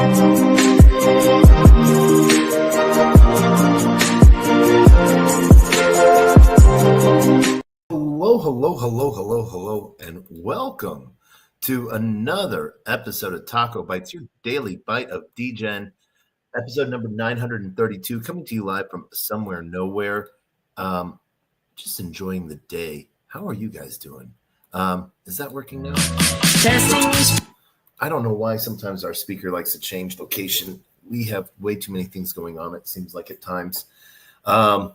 Hello, and welcome to another episode of TacoBytes, your daily bite of Degen, episode number 932, coming to you live from somewhere nowhere. Just enjoying the day. How are you guys doing? Is that working now? I don't know why sometimes our speaker likes to change location. We have way too many things going on, it seems like at times. Want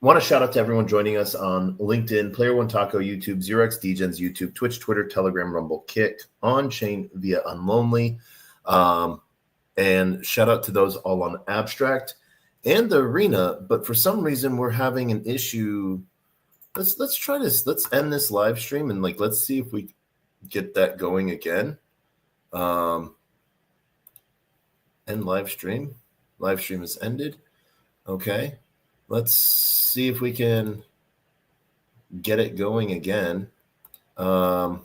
to shout out to everyone joining us on LinkedIn, Player One Taco, YouTube, 0x Degens, YouTube, Twitch, Twitter, Telegram, Rumble, Kick, On Chain via Unlonely, and shout out to those all on Abstract and the Arena. But for some reason, we're having an issue. Let's try this. Let's end this live stream and let's see if we get that going again. End live stream. Live stream is ended. Okay. Let's see if we can get it going again, as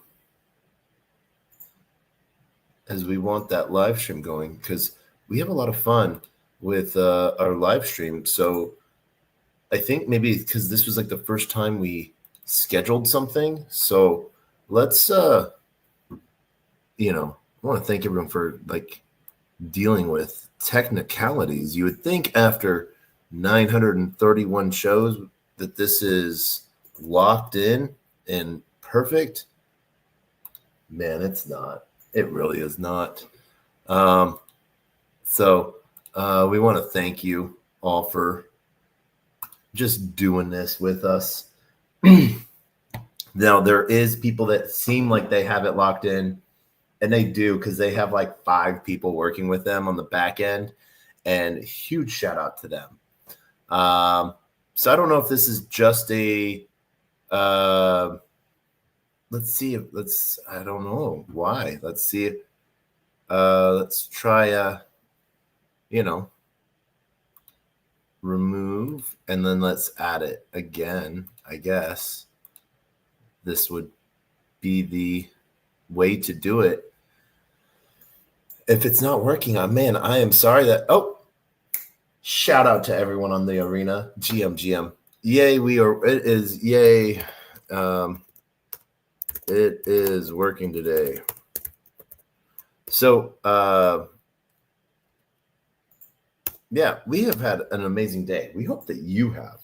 we want that live stream going, because we have a lot of fun with our live stream. So I think maybe because this was the first time we scheduled something. So let's, I want to thank everyone for dealing with technicalities. You would think after 931 shows that this is locked in and perfect. Man, it's not. It really is not. So we want to thank you all for just doing this with us. Now, there is people that seem like they have it locked in, and they do, because they have 5 people working with them on the back end, and huge shout out to them. So I don't know if this is just a, let's see if I don't know why. Let's see if, let's try, remove, and then let's add it again. I guess this would be the way to do it. If it's not working, man, I am sorry that, shout out to everyone on the Arena. GM. Yay, it is, yay. It is working today. So, yeah, we have had an amazing day. We hope that you have.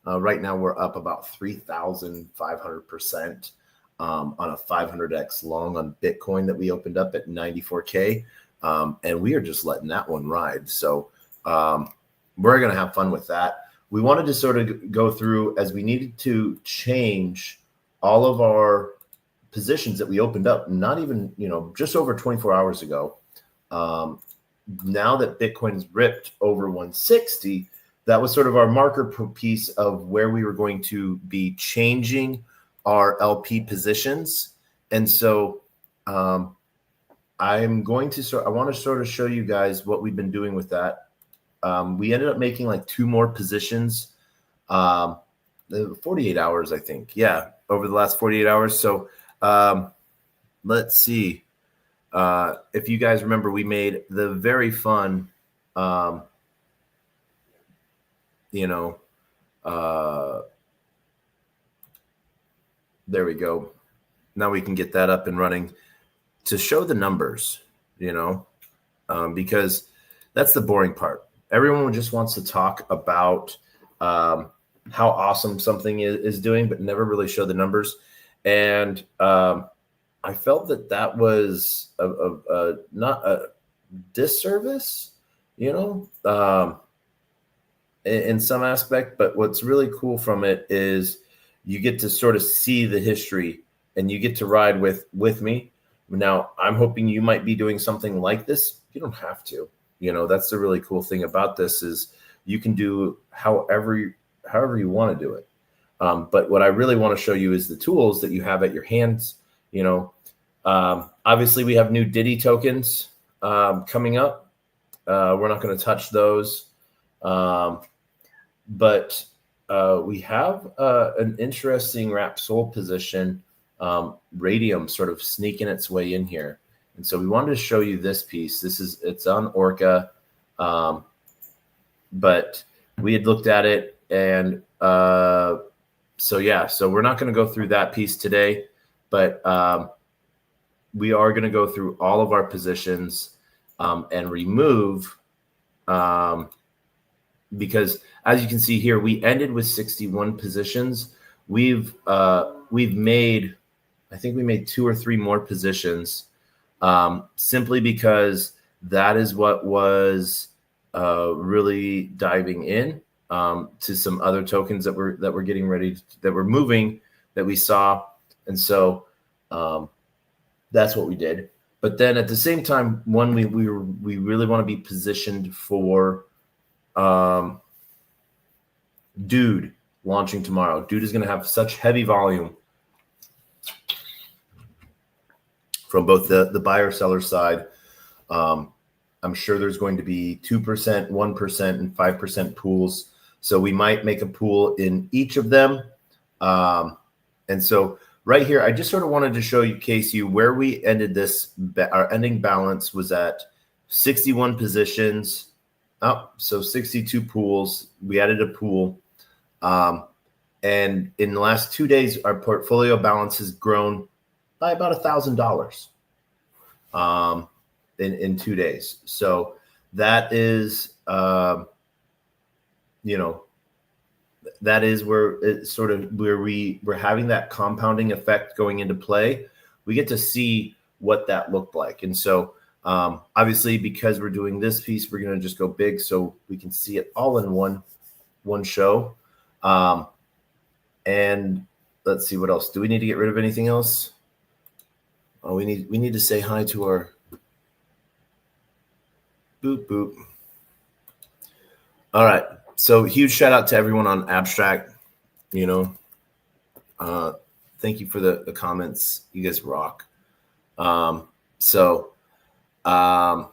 Right now, we're up about 3,500% on a 500x long on Bitcoin that we opened up at 94K. And we are just letting that one ride. So, we're going to have fun with that. We wanted to sort of go through, as we needed to change all of our positions that we opened up, not even, just over 24 hours ago. Now that Bitcoin's ripped over 160, that was sort of our marker piece of where we were going to be changing our LP positions. And so I want to sort of show you guys what we've been doing with that. We ended up making 2 more positions, 48 hours, I think. Yeah, over the last 48 hours. So let's see. If you guys remember, we made the very fun, there we go. Now we can get that up and running to show the numbers, because that's the boring part. Everyone just wants to talk about how awesome something is doing, but never really show the numbers. And I felt that was not a disservice, in some aspect. But what's really cool from it is you get to sort of see the history, and you get to ride with me. Now, I'm hoping you might be doing something like this. You don't have to. That's the really cool thing about this is you can do however you want to do it. But what I really want to show you is the tools that you have at your hands. Obviously, we have new Diddy tokens coming up. We're not going to touch those. But we have an interesting wrap soul position, Radium sort of sneaking its way in here. And so we wanted to show you this piece. It's on Orca, but we had looked at it, and so we're not going to go through that piece today, but we are going to go through all of our positions and remove, because as you can see here, we ended with 61 positions. We've made, I think we made 2 or 3 more positions, simply because that is what was really diving in to some other tokens that we're getting ready that we're moving that we saw, and so that's what we did. But then at the same time, one we really want to be positioned for DOOD launching tomorrow. DOOD is going to have such heavy volume from both the buyer seller side. I'm sure there's going to be 2%, 1%, and 5% pools. So we might make a pool in each of them. And so right here, I just sort of wanted to show you, Casey, where we ended this. Our ending balance was at 61 positions. So 62 pools. We added a pool. And in the last 2 days, our portfolio balance has grown by about $1,000 in 2 days. So that is, that is where it's sort of where we're having that compounding effect going into play. We get to see what that looked like. And so obviously, because we're doing this piece, we're going to just go big so we can see it all in one show. And let's see, what else? Do we need to get rid of anything else? Oh, we need to say hi to our boop boop. All right. So huge shout out to everyone on Abstract. Thank you for the comments. You guys rock. I don't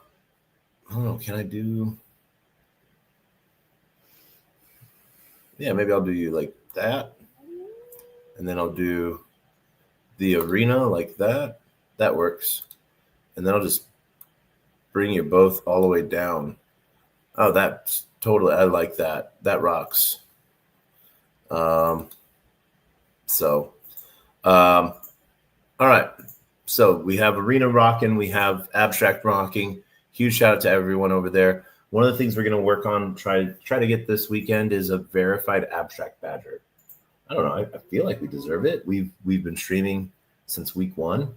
know. Can I do? Yeah, maybe I'll do you like that. And then I'll do the arena like that. That works. And then I'll just bring you both all the way down. Oh, that's totally, I like that. That rocks. All right. So we have arena rocking. We have abstract rocking. Huge shout out to everyone over there. One of the things we're going to work on, try to get this weekend, is a verified abstract badger. I don't know. I feel like we deserve it. We've been streaming since week 1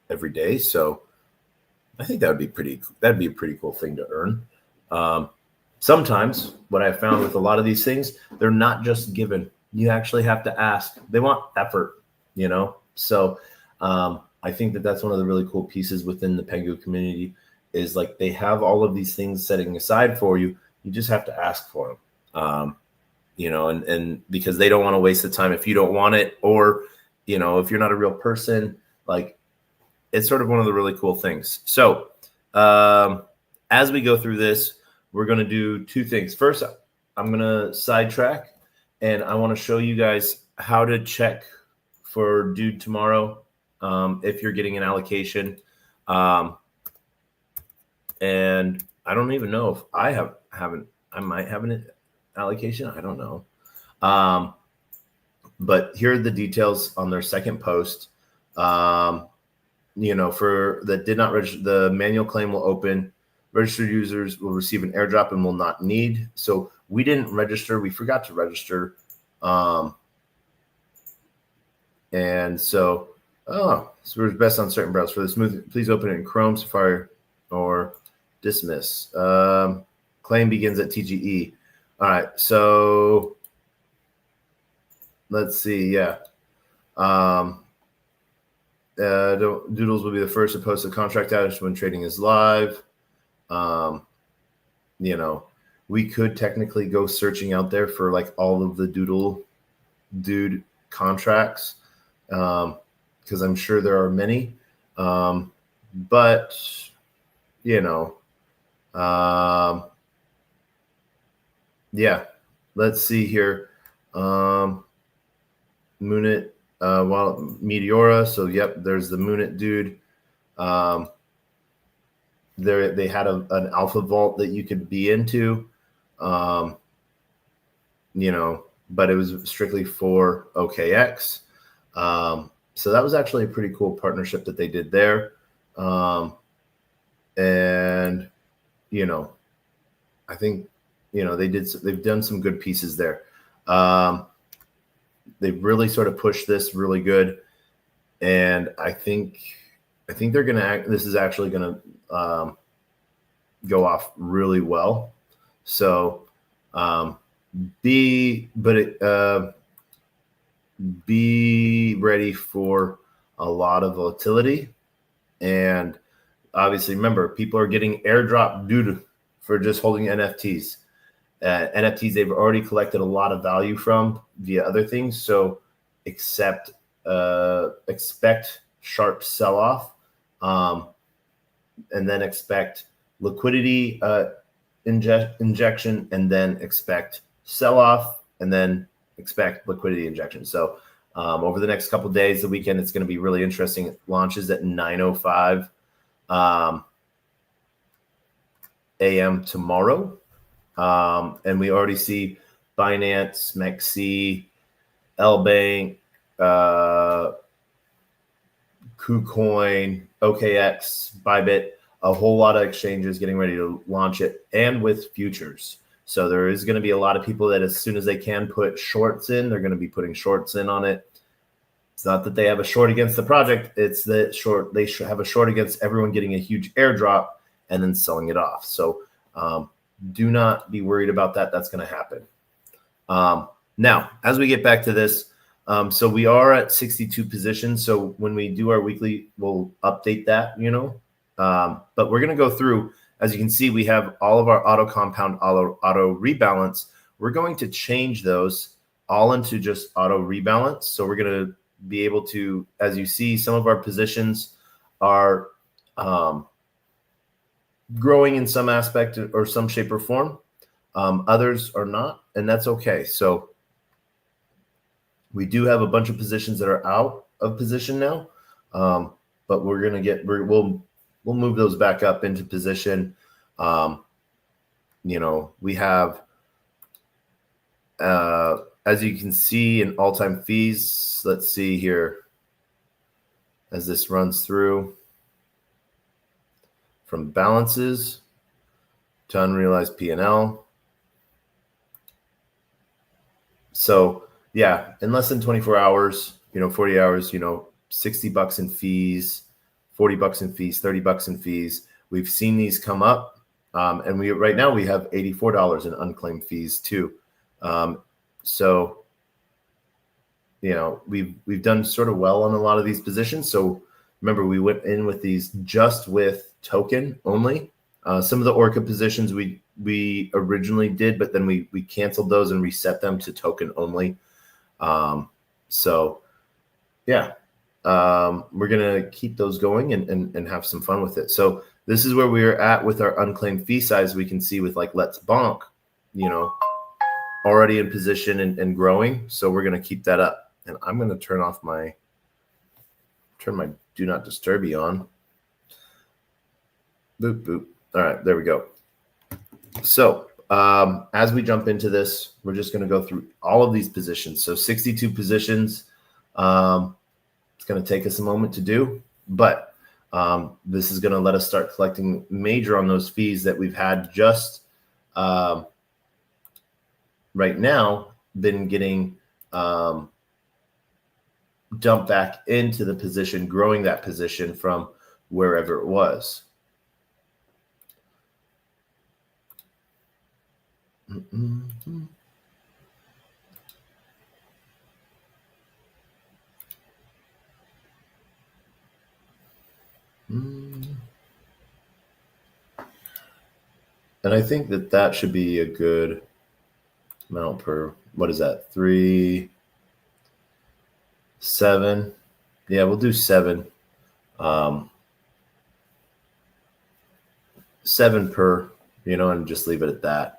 every day. So I think that'd be a pretty cool thing to earn. Sometimes what I found with a lot of these things, they're not just given. You actually have to ask. They want effort, So I think that's one of the really cool pieces within the Pengu community is like they have all of these things setting aside for you. You just have to ask for them. And because they don't want to waste the time if you don't want it, or, if you're not a real person, like it's sort of one of the really cool things. So as we go through this, we're going to do 2 things. First, I'm going to sidetrack, and I want to show you guys how to check for DOOD tomorrow if you're getting an allocation. And I don't even know if I might have an allocation. I don't know. But here are the details on their second post. For that did not register, the manual claim will open. Registered users will receive an airdrop and will not need. So we didn't register. We forgot to register. And so it's best on certain browsers. For the smooth, please open it in Chrome, Safari, or dismiss. Claim begins at TGE. All right. So let's see. Yeah. Doodles will be the first to post a contract outage when trading is live. We could technically go searching out there for like all of the DOOD contracts, because I'm sure there are many. But let's see here. Moonit, Meteora. So yep, there's the Moonit dude. They had an alpha vault that you could be into, but it was strictly for OKX. So that was actually a pretty cool partnership that they did there. And, I think, they've done some good pieces there. They've really sort of pushed this really good. And I think they're going to this is actually going to go off really well. So be ready for a lot of volatility. And obviously, remember, people are getting airdrop DOOD for just holding NFTs. NFTs they've already collected a lot of value from via other things. So expect sharp sell-off, and then expect liquidity injection, and then expect sell-off, and then expect liquidity injection. So over the next couple of days, the weekend, it's going to be really interesting. It launches at 9:05 a.m. tomorrow. And we already see Binance, Maxi, LBank, KuCoin, OKX, Bybit, a whole lot of exchanges getting ready to launch it, and with futures. So there is going to be a lot of people that as soon as they can put shorts in, they're going to be putting shorts in on it. It's not that they have a short against the project. It's that they should have a short against everyone getting a huge airdrop and then selling it off. So do not be worried about that. That's going to happen. Now, as we get back to this, so we are at 62 positions. So when we do our weekly, we'll update that, but we're going to go through, as you can see, we have all of our auto compound, auto rebalance. We're going to change those all into just auto rebalance. So we're going to be able to, as you see, some of our positions are growing in some aspect or some shape or form. Others are not, and that's okay. So we do have a bunch of positions that are out of position now, but we're going to we'll move those back up into position. We have, as you can see, in all-time fees. Let's see here as this runs through from balances to unrealized P&L. So yeah, in less than 24 hours, 40 hours, $60 in fees, $40 in fees, $30 in fees. We've seen these come up, and right now we have $84 in unclaimed fees too. So we've done sort of well on a lot of these positions. So remember, we went in with these just with token only. Some of the Orca positions we originally did, but then we canceled those and reset them to token only. So yeah, we're going to keep those going and have some fun with it. So this is where we are at with our unclaimed fee size. We can see with like Let's Bonk, already in position and growing. So we're going to keep that up. And I'm going to turn my Do Not Disturb on. Boop, boop. All right, there we go. So as we jump into this, we're just going to go through all of these positions. So 62 positions. It's going to take us a moment to do, but this is going to let us start collecting major on those fees that we've had just right now been getting dumped back into the position, growing that position from wherever it was. Mm-hmm. And I think that should be a good amount per, what is that? 3, 7. Yeah, we'll do 7. 7 per, and just leave it at that.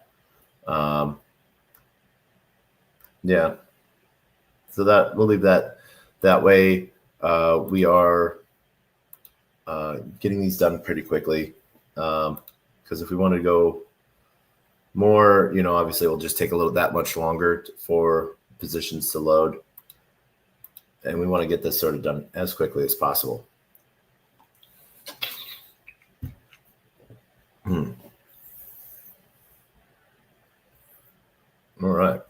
Yeah. So that we'll leave that way. We are getting these done pretty quickly. Because if we want to go more, obviously it'll just take that much longer for positions to load. And we want to get this sort of done as quickly as possible. All right.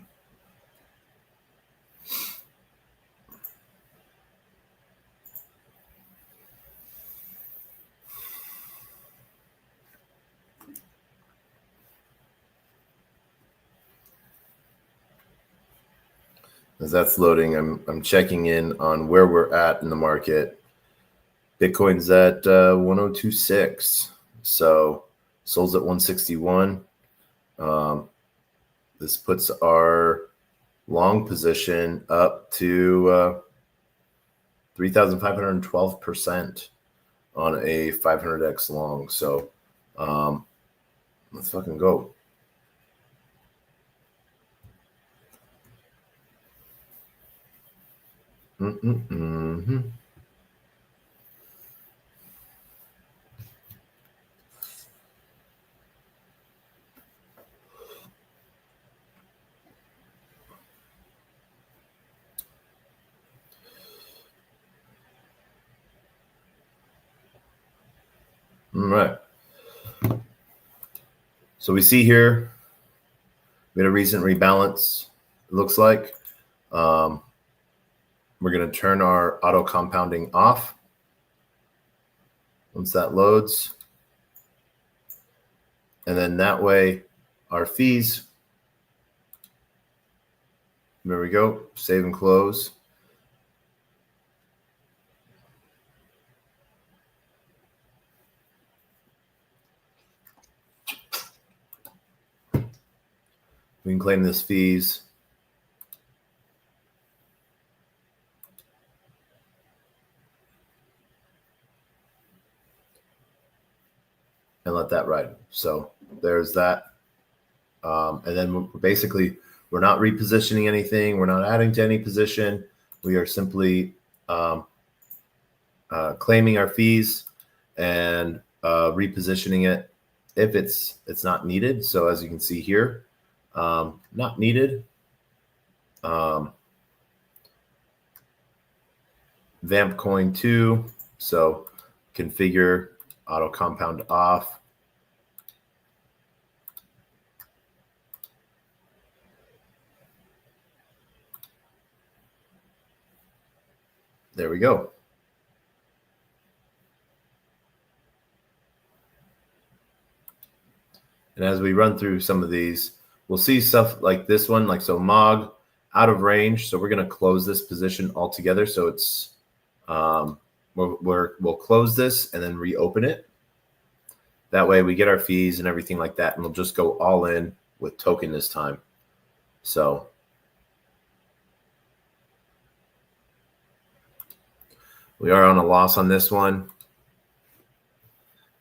As that's loading, I'm checking in on where we're at in the market. Bitcoin's at 1026, so sold's at 161. This puts our long position up to 3,512% on a 500x long. So let's fucking go. All right. So we see here we had a recent rebalance. It looks like we're going to turn our auto compounding off once that loads. And then that way our fees, there we go, save and close. We can claim this fees. And let that ride. So there's that. And then we're not repositioning anything. We're not adding to any position. We are simply claiming our fees and repositioning it if it's not needed. So as you can see here, not needed. Vamp coin 2. So configure auto compound off. There we go. And as we run through some of these, we'll see stuff like this one, like so MOG out of range. So we're going to close this position altogether. So it's we'll close this and then reopen it. That way we get our fees and everything like that, and we'll just go all in with token this time. So we are on a loss on this one.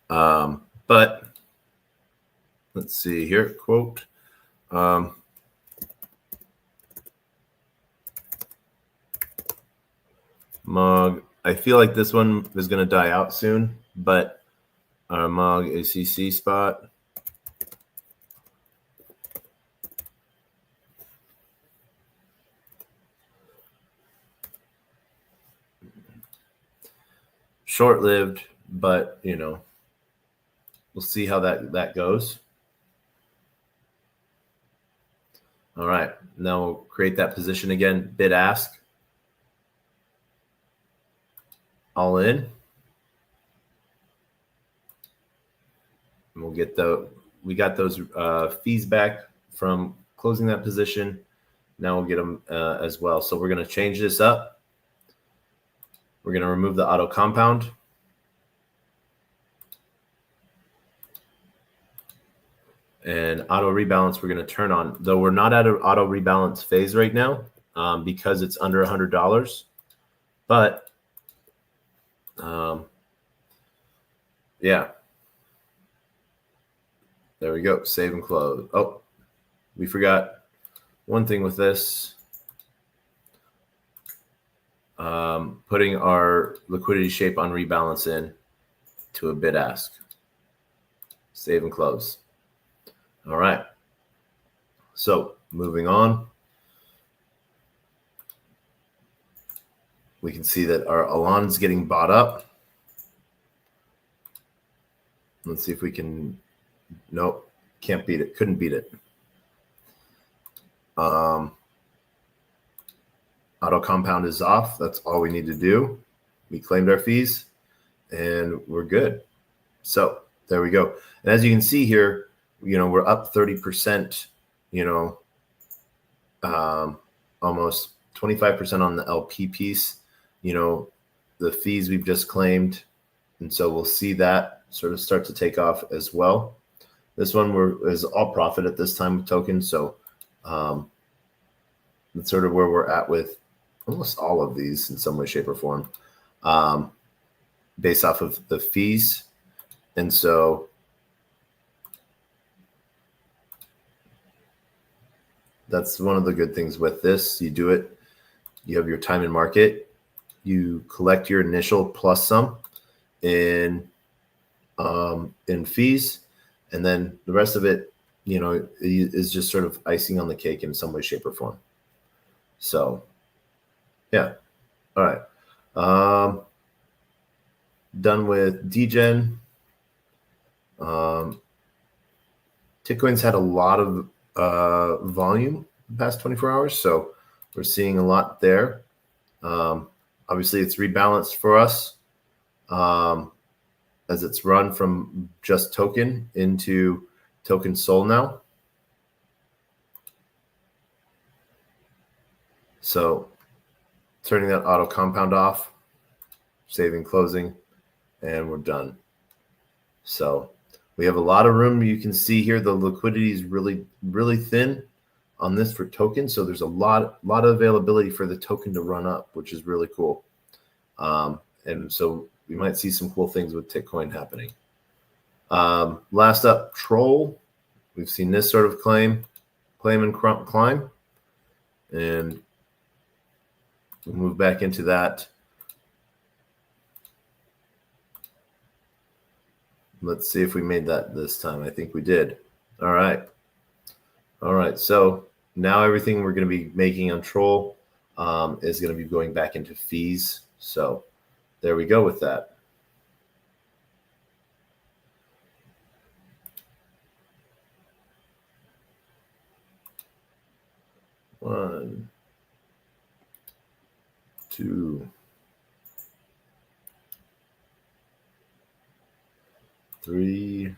But let's see here, quote. MOG, I feel like this one is going to die out soon, but MOG ACC spot. Short-lived, but we'll see how that goes. All right, now we'll create that position again, bid ask. All in. And we'll get we got those fees back from closing that position. Now we'll get them as well. So we're going to change this up. We're going to remove the auto compound. And auto rebalance we're going to turn on, though we're not at an auto rebalance phase right now because it's under $100. But yeah, there we go. Save and close. Oh, we forgot one thing with this. Putting our liquidity shape on rebalance in. to a bid ask. Save and close. All right. So moving on, we can see that our Elan's getting bought up. Let's see if we can. Nope, can't beat it. Couldn't beat it. Auto compound is off. That's all we need to do. We claimed our fees and we're good. So there we go. And as you can see here, we're up 30%, almost 25% on the LP piece, the fees we've just claimed. And so we'll see that sort of start to take off as well. This one is all profit at this time with tokens. So that's sort of where we're at with almost all of these in some way, shape, or form, based off of the fees. And so that's one of the good things with this. You do it, you have your time in market, you collect your initial plus some in fees, and then the rest of it, is just sort of icing on the cake in some way, shape, or form. So, yeah. All right. Done with Degen. Bitcoin's had a lot of volume the past 24 hours, so we're seeing a lot there. Obviously, it's rebalanced for us as it's run from just token into token soul now. So turning that auto compound off, saving, closing, and we're done. So we have a lot of room. You can see here the liquidity is really, really thin on this for tokens. So there's a lot of availability for the token to run up, which is really cool. And so we might see some cool things with Bitcoin happening. Last up, Troll. We've seen this sort of claim and climb. And we'll move back into that. Let's see if we made that this time. I think we did. All right. All right. So now everything we're going to be making on Troll is going to be going back into fees. So there we go with that. One, two, three,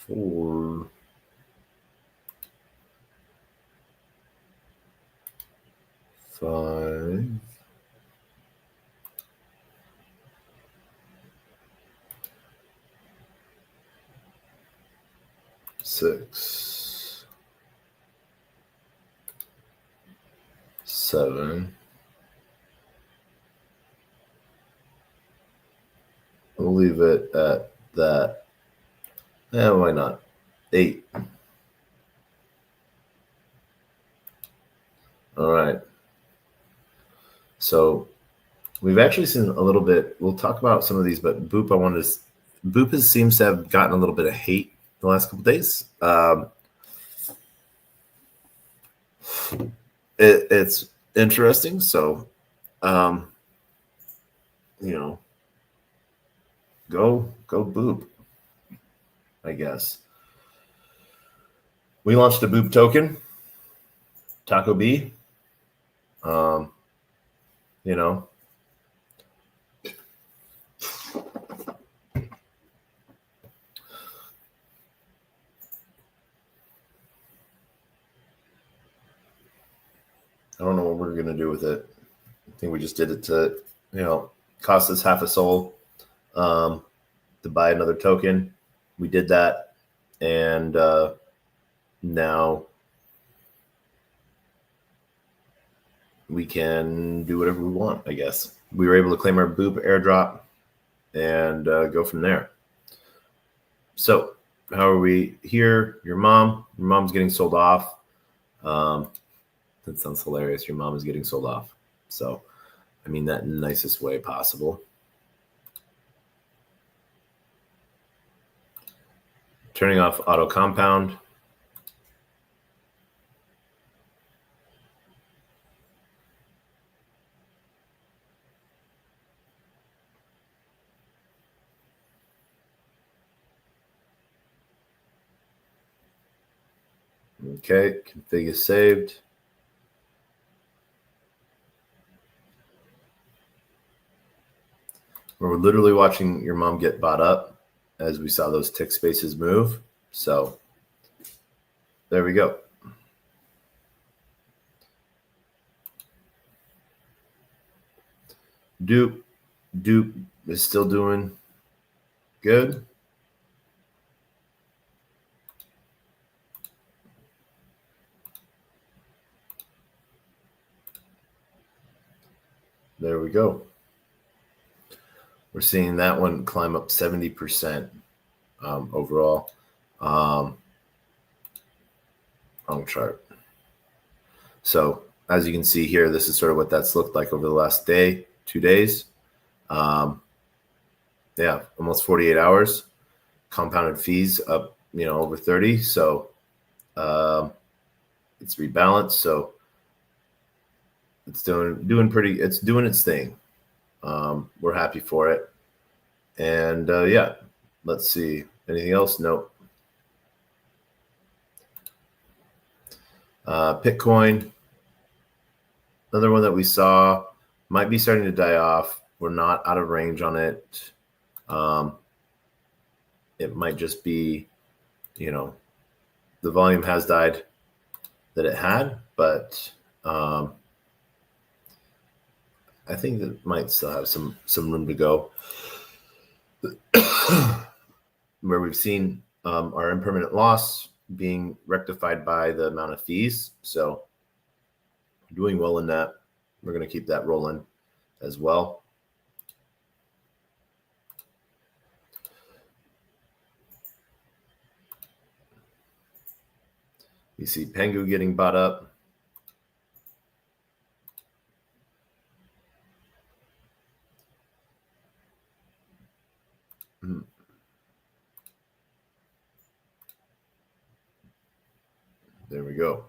four, five, six, seven. We'll leave it at that. Why not? 8. All right. So we've actually seen a little bit. We'll talk about some of these, but Boop, Boop seems to have gotten a little bit of hate the last couple of days. It's interesting. So, go Boop, I guess. We launched a Boop token, TacoBytes. I don't know what we're going to do with it. I think we just did it to, cost us half a soul to buy another token. We did that. And now we can do whatever we want, I guess. We were able to claim our Boop airdrop and go from there. So how are we here? Your mom's getting sold off. That sounds hilarious. Your mom is getting sold off. So I mean that in the nicest way possible. Turning off auto compound. Okay, config is saved. We're literally watching your mom get bought up as we saw those tick spaces move. So there we go. Dupe is still doing good. There we go. We're seeing that one climb up 70% overall on the chart. So as you can see here, this is sort of what that's looked like over the last day, 2 days. Yeah, almost 48 hours. Compounded fees up, over 30. So it's rebalanced. So it's doing pretty. It's doing its thing. We're happy for it. And yeah, let's see. Anything else? Nope. Bitcoin, another one that we saw, might be starting to die off. We're not out of range on it. It might just be, the volume has died that it had, but I think that it might still have some room to go. Where we've seen our impermanent loss being rectified by the amount of fees. So doing well in that. We're going to keep that rolling as well. You see Pengu getting bought up. There we go.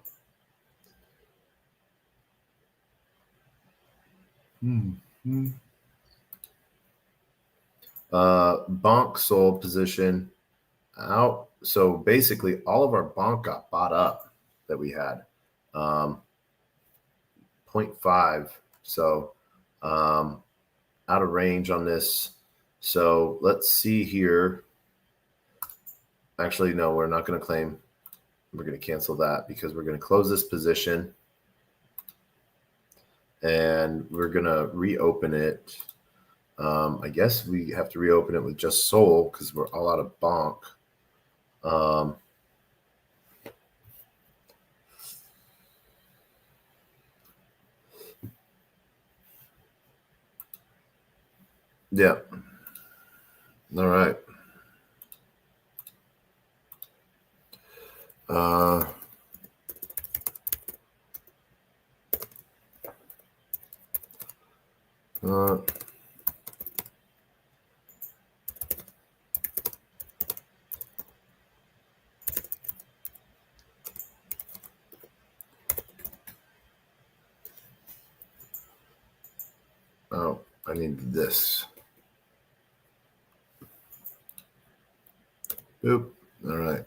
Bonk sold position out. So basically all of our bonk got bought up that we had. 0.5. So out of range on this. So let's see here. Actually, no, we're not going to claim. We're going to cancel that because we're going to close this position. And we're going to reopen it. I guess we have to reopen it with just Sol because we're all out of bonk. Yeah. All right. Oh, I need this. Oop. All right.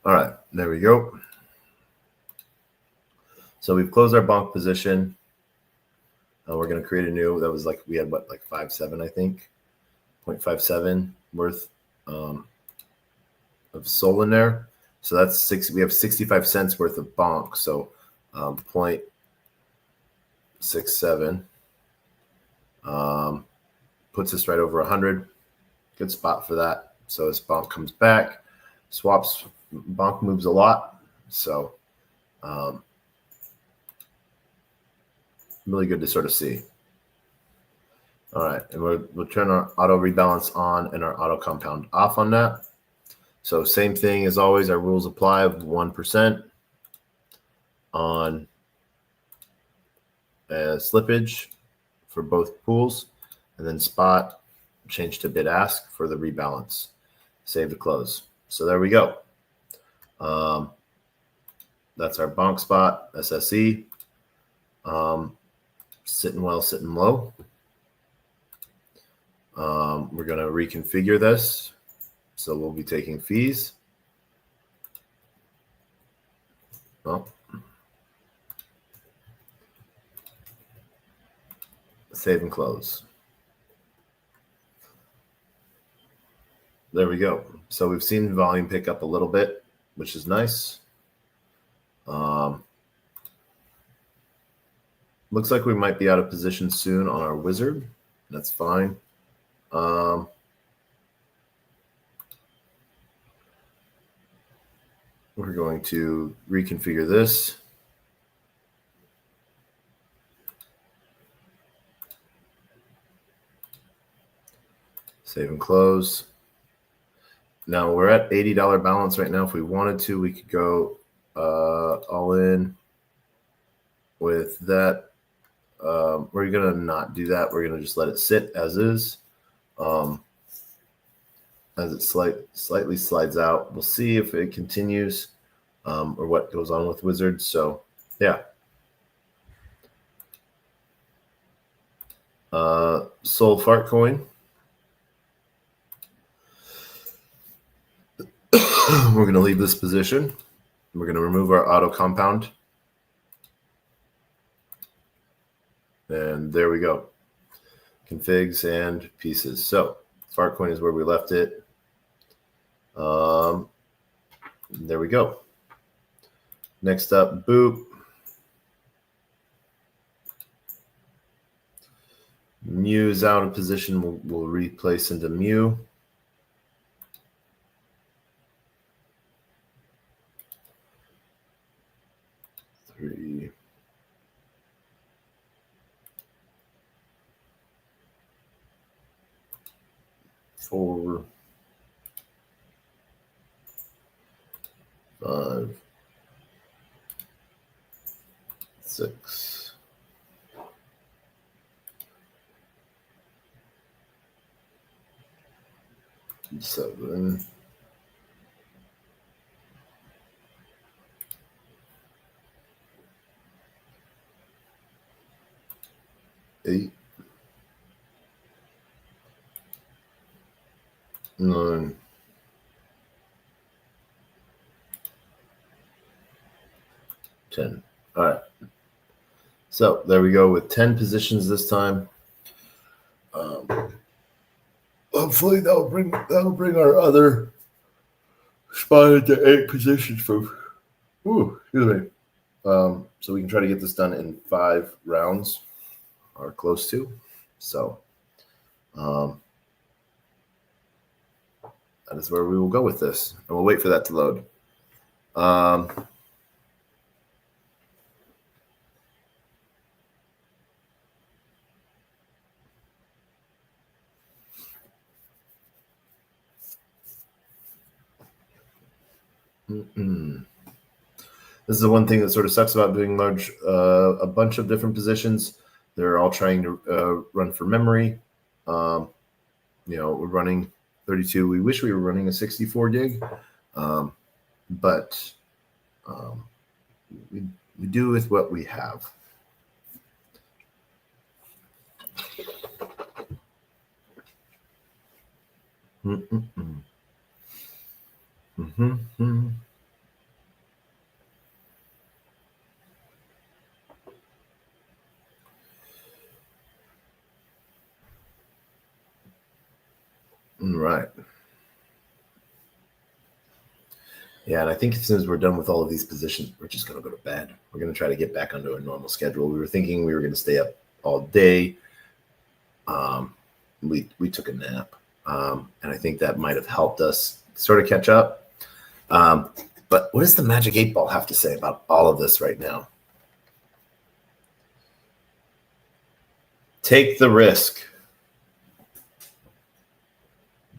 All right. There we go. So we've closed our bonk position. We're going to create a new. That was like we had what, like 5.7, I think, 0.57 worth of Sol in there. So that's 6. We have 65 cents worth of bonk. So 0.67 puts us right over 100. Good spot for that. So as bonk comes back, swaps, bonk moves a lot. So really good to sort of see. All right, and we'll turn our auto rebalance on and our auto compound off on that. So same thing as always, our rules apply of 1% on slippage for both pools, and then spot change to bid ask for the rebalance. Save the close. So there we go. That's our bonk spot, SSE. Sitting well, sitting low. We're going to reconfigure this. So we'll be taking fees. Well, save and close. There we go. So we've seen volume pick up a little bit, which is nice. Looks like we might be out of position soon on our wizard. That's fine. We're going to reconfigure this. Save and close. Now we're at $80 balance right now. If we wanted to, we could go all in with that. We're going to not do that. We're going to just let it sit as is. As it slightly slides out. We'll see if it continues or what goes on with wizards. So, yeah. Soul fart coin. We're going to leave this position. We're going to remove our auto compound. And there we go. Configs and pieces. So fart coin is where we left it. There we go. Next up, boop. Mu is out of position. We'll replace into mu. Three. 4, 5, 6, 7, 8, 9, 10. All right. So there we go with 10 positions this time. Hopefully that'll bring our other spot into 8 positions from. Excuse me. So we can try to get this done in 5 rounds or close to. So that is where we will go with this. And we'll wait for that to load. This is the one thing that sort of sucks about doing large, a bunch of different positions. They're all trying to run for memory. We're running 32. We wish we were running a 64 gig, but we do with what we have. Right. Yeah, and I think as soon as we're done with all of these positions, we're just going to go to bed. We're going to try to get back onto a normal schedule. We were thinking we were going to stay up all day. We took a nap, and I think that might have helped us sort of catch up. But what does the Magic 8 Ball have to say about all of this right now? Take the risk.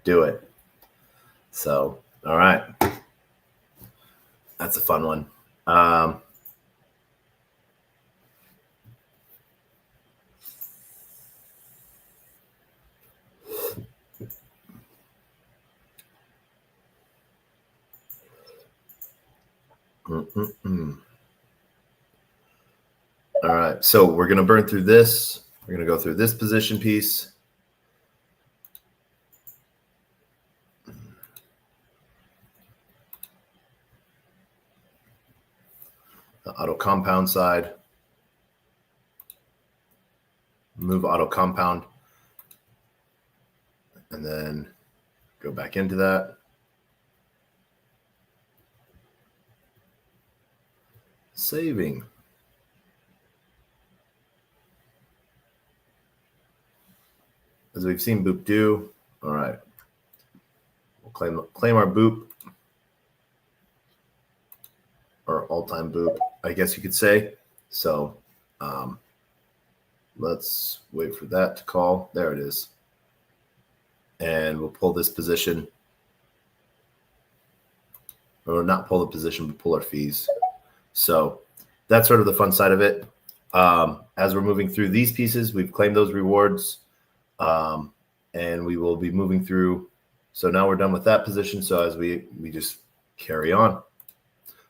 Do it. So, all right. That's a fun one. All right, so we're going to burn through this. We're going to go through this position piece. The auto compound side. Move auto compound. And then go back into that. Saving. As we've seen boop do. All right. We'll claim our boop. Or all-time boop, I guess you could say. So let's wait for that to call. There it is. And we'll pull this position. Or not pull the position, but pull our fees. So that's sort of the fun side of it. As we're moving through these pieces, we've claimed those rewards. And we will be moving through. So now we're done with that position. So as we just carry on.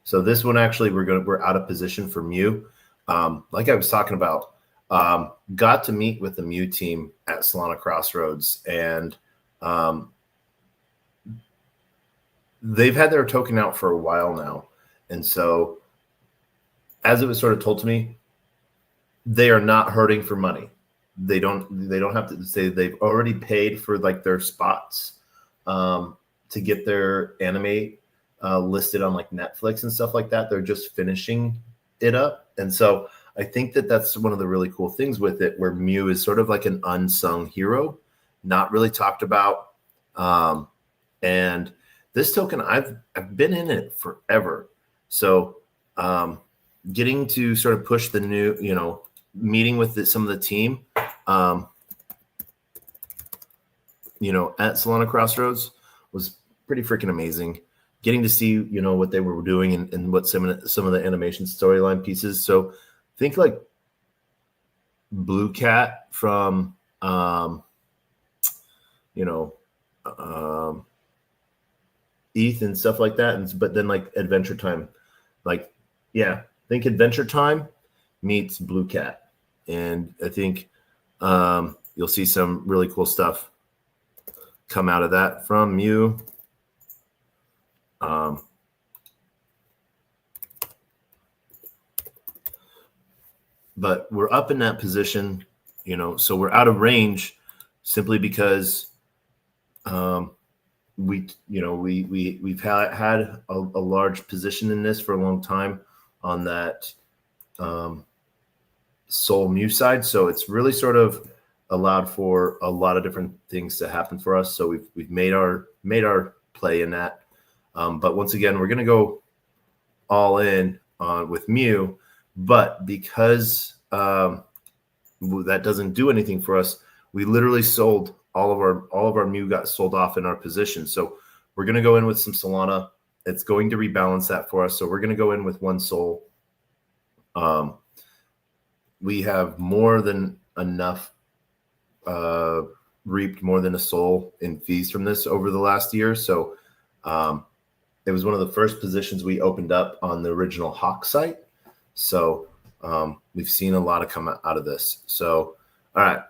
So this one, actually, we're out of position for Mew. Like I was talking about, got to meet with the Mew team at Solana Crossroads, and they've had their token out for a while now. And so as it was sort of told to me, they are not hurting for money. They don't have to say they've already paid for like their spots to get their anime listed on like Netflix and stuff like that. They're just finishing it up. And so I think that that's one of the really cool things with it, where Mew is sort of like an unsung hero, not really talked about. And this token, I've been in it forever. So getting to sort of push the new, meeting with some of the team, at Solana Crossroads was pretty freaking amazing. Getting to see, what they were doing and what some of the animation storyline pieces. So think like Blue Cat from, ETH and stuff like that. But then like Adventure Time, think Adventure Time meets Blue Cat. And I think you'll see some really cool stuff come out of that from Mew. But we're up in that position, so we're out of range simply because we've had a large position in this for a long time on that Sol Mew side. So it's really sort of allowed for a lot of different things to happen for us. So we've made our play in that. But once again, we're going to go all in with Mew, but because that doesn't do anything for us, we literally sold all of our Mew got sold off in our position. So we're going to go in with some Solana. It's going to rebalance that for us. So we're going to go in with one Sol. We have more than enough, reaped more than a Sol in fees from this over the last year. So it was one of the first positions we opened up on the original Hawk site. So we've seen a lot of come out of this. So, all right.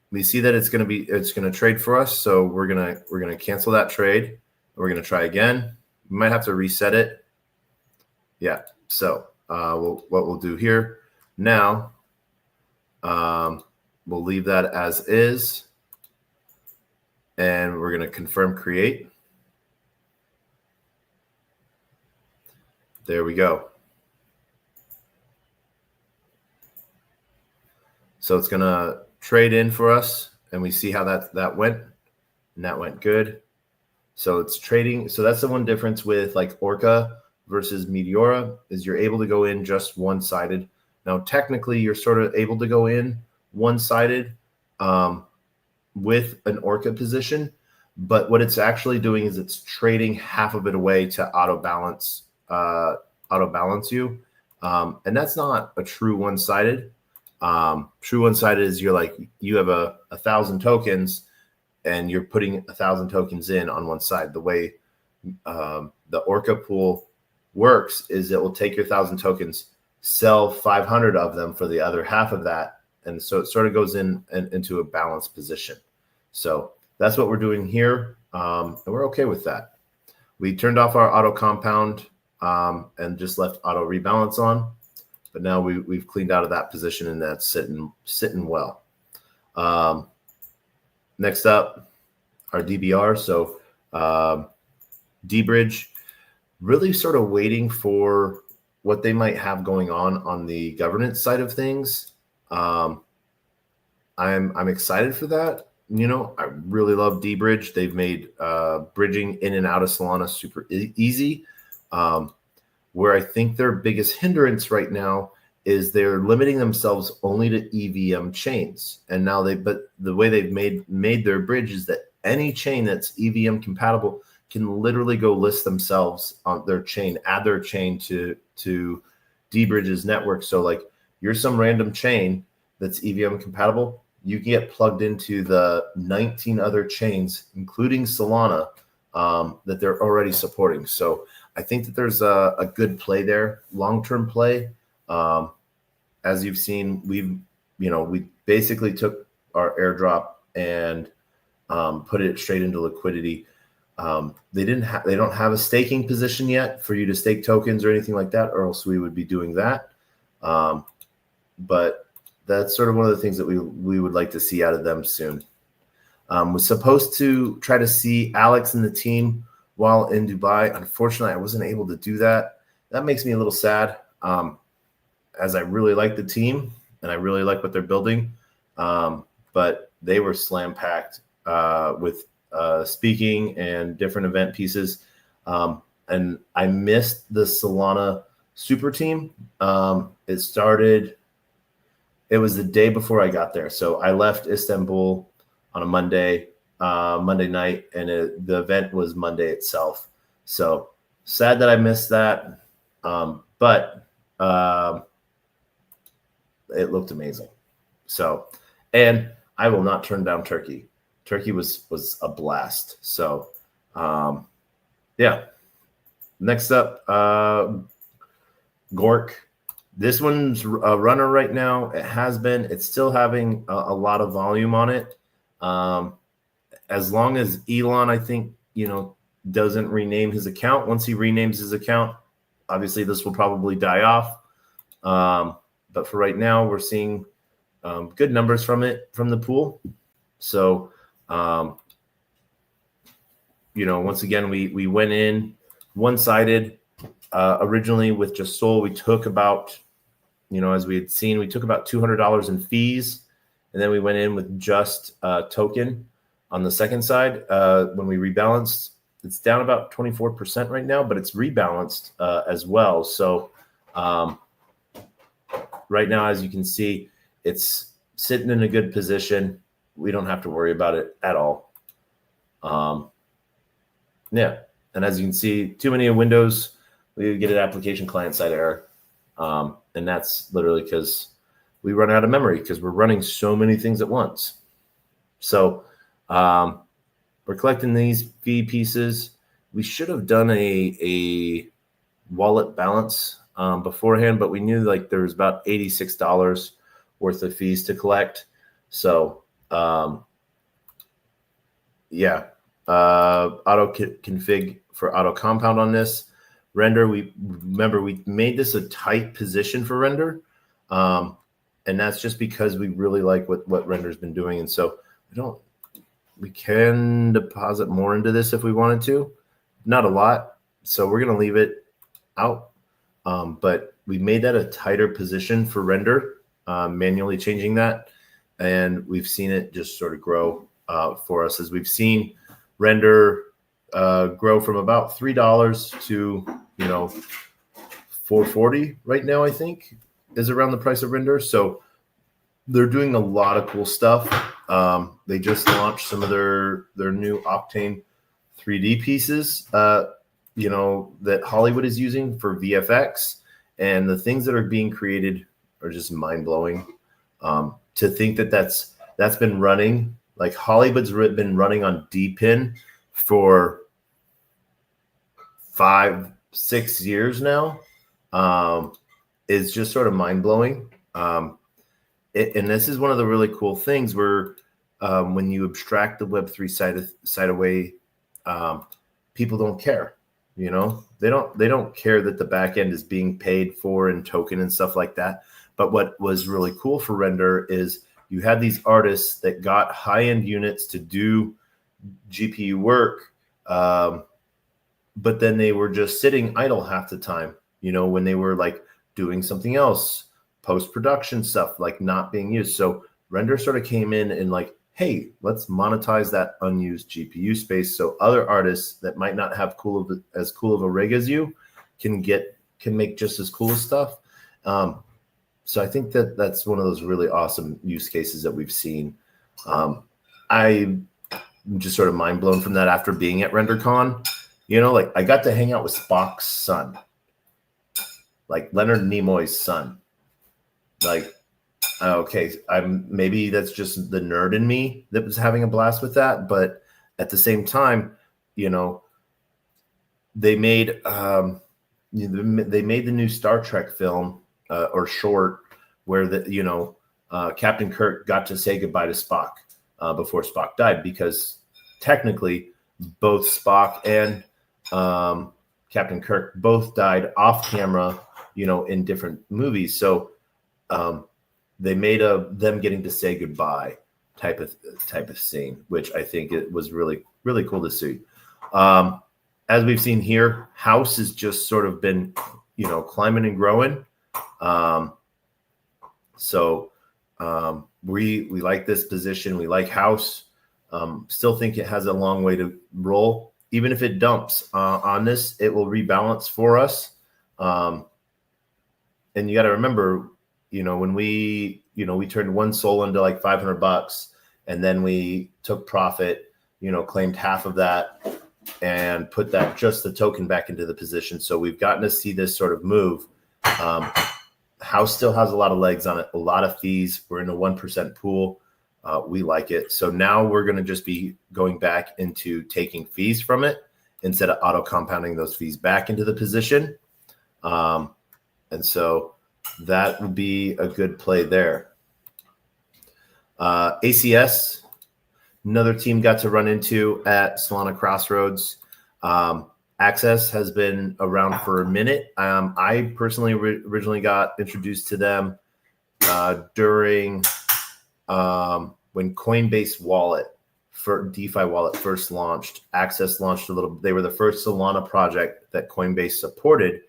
We see that it's going to trade for us. So we're going to cancel that trade. We're going to try again. We might have to reset it. Yeah. So what we'll do here now, we'll leave that as is, and we're going to confirm create. There we go. So it's going to trade in for us, and we see how that went, and that went good. So it's trading. So that's the one difference with like Orca versus Meteora, is you're able to go in just one-sided. Now, technically, you're sort of able to go in one-sided with an Orca position, but what it's actually doing is it's trading half of it away to auto balance you, and that's not a true one-sided. True one-sided is you have 1,000 tokens and you're putting 1,000 tokens in on one side. The way the Orca pool works is it will take your 1,000 tokens, sell 500 of them for the other half of that. And so it sort of goes into a balanced position. So that's what we're doing here. And we're okay with that. We turned off our auto compound and just left auto rebalance on. But now we've cleaned out of that position, and that's sitting well. Next up, our DBR. So D-Bridge, really sort of waiting for what they might have going on the governance side of things. I'm excited for that. You know, I really love D-Bridge. They've made bridging in and out of Solana super easy. Where I think their biggest hindrance right now is they're limiting themselves only to EVM chains. And now but the way they've made their bridge is that any chain that's EVM compatible can literally go list themselves on their chain, add their chain to D-Bridge's network. So like you're some random chain that's EVM compatible, you can get plugged into the 19 other chains, including Solana, that they're already supporting. So I think that there's a good play there, long-term play. As you've seen, we basically took our airdrop and put it straight into liquidity. They don't have a staking position yet for you to stake tokens or anything like that, or else we would be doing that. But that's sort of one of the things that we would like to see out of them soon. Was supposed to try to see Alex and the team while in Dubai. Unfortunately, I wasn't able to do that. That makes me a little sad, as I really like the team and I really like what they're building. But they were slam packed with speaking and different event pieces. And I missed the Solana super team. It was the day before I got there. So I left Istanbul on a Monday night, and the event was Monday itself. So sad that I missed that. But it looked amazing. So, and I will not turn down Turkey. Turkey was a blast. So, yeah. Next up, Gork. This one's a runner right now. It has been. It's still having a lot of volume on it. As long as Elon, I think, doesn't rename his account. Once he renames his account, obviously this will probably die off. But for right now, we're seeing good numbers from the pool. So, once again, we went in one-sided. Originally with just Sol, we took about, as we had seen, we took about $200 in fees. And then we went in with just token on the second side. When we rebalanced, it's down about 24% right now, but it's rebalanced as well. So right now, as you can see, it's sitting in a good position. We don't have to worry about it at all. Yeah. And as you can see, too many windows, we get an application client side error. And that's literally because we run out of memory because we're running so many things at once. So we're collecting these fee pieces. We should have done a wallet balance beforehand, but we knew like there was about $86 worth of fees to collect. So yeah, auto config for auto compound on this. Render, we made this a tight position for render. And that's just because we really like what Render's been doing. And so we can deposit more into this if we wanted to, not a lot. So we're going to leave it out. But we made that a tighter position for Render, manually changing that. And we've seen it just sort of grow for us as we've seen Render grow from about $3 to, $4.40 right now, I think, is around the price of Render. So they're doing a lot of cool stuff. They just launched some of their new Octane 3D pieces, that Hollywood is using for VFX. And the things that are being created are just mind-blowing. To think that that's been running, like Hollywood's been running on DPIN for 5-6 years now is just sort of mind-blowing. And this is one of the really cool things where when you abstract the Web3 side away, people don't care. You know, they don't care that the back end is being paid for in token and stuff like that. But what was really cool for Render is you had these artists that got high-end units to do GPU work, but then they were just sitting idle half the time, you know, when they were like doing something else, post-production stuff, like not being used. So Render sort of came in and like, hey, let's monetize that unused GPU space so other artists that might not have as cool of a rig as you can make just as cool stuff. So I think that's one of those really awesome use cases that we've seen. I'm just sort of mind blown from that after being at RenderCon. You know, like I got to hang out with Spock's son, like Leonard Nimoy's son. Like, okay, maybe that's just the nerd in me that was having a blast with that, but at the same time, you know, they made the new Star Trek film or short where Captain Kirk got to say goodbye to Spock before Spock died, because technically both Spock and Captain Kirk both died off camera, you know, in different movies. So they made them getting to say goodbye type of scene, which I think it was really, really cool to see. As we've seen here, House has just sort of been, you know, climbing and growing. So we like this position. We like House. Still think it has a long way to roll. Even if it dumps on this, it will rebalance for us. And you got to remember, you know, when we turned one soul into like $500, and then we took profit, you know, claimed half of that and put that just the token back into the position. So we've gotten to see this sort of move. House still has a lot of legs on it, a lot of fees. We're in a 1% pool. We like it. So now we're going to just be going back into taking fees from it instead of auto compounding those fees back into the position. And so that would be a good play there. ACS, another team got to run into at Solana Crossroads. Access has been around for a minute. I personally originally got introduced to them during when Coinbase wallet for DeFi wallet first launched. Access launched they were the first Solana project that Coinbase supported,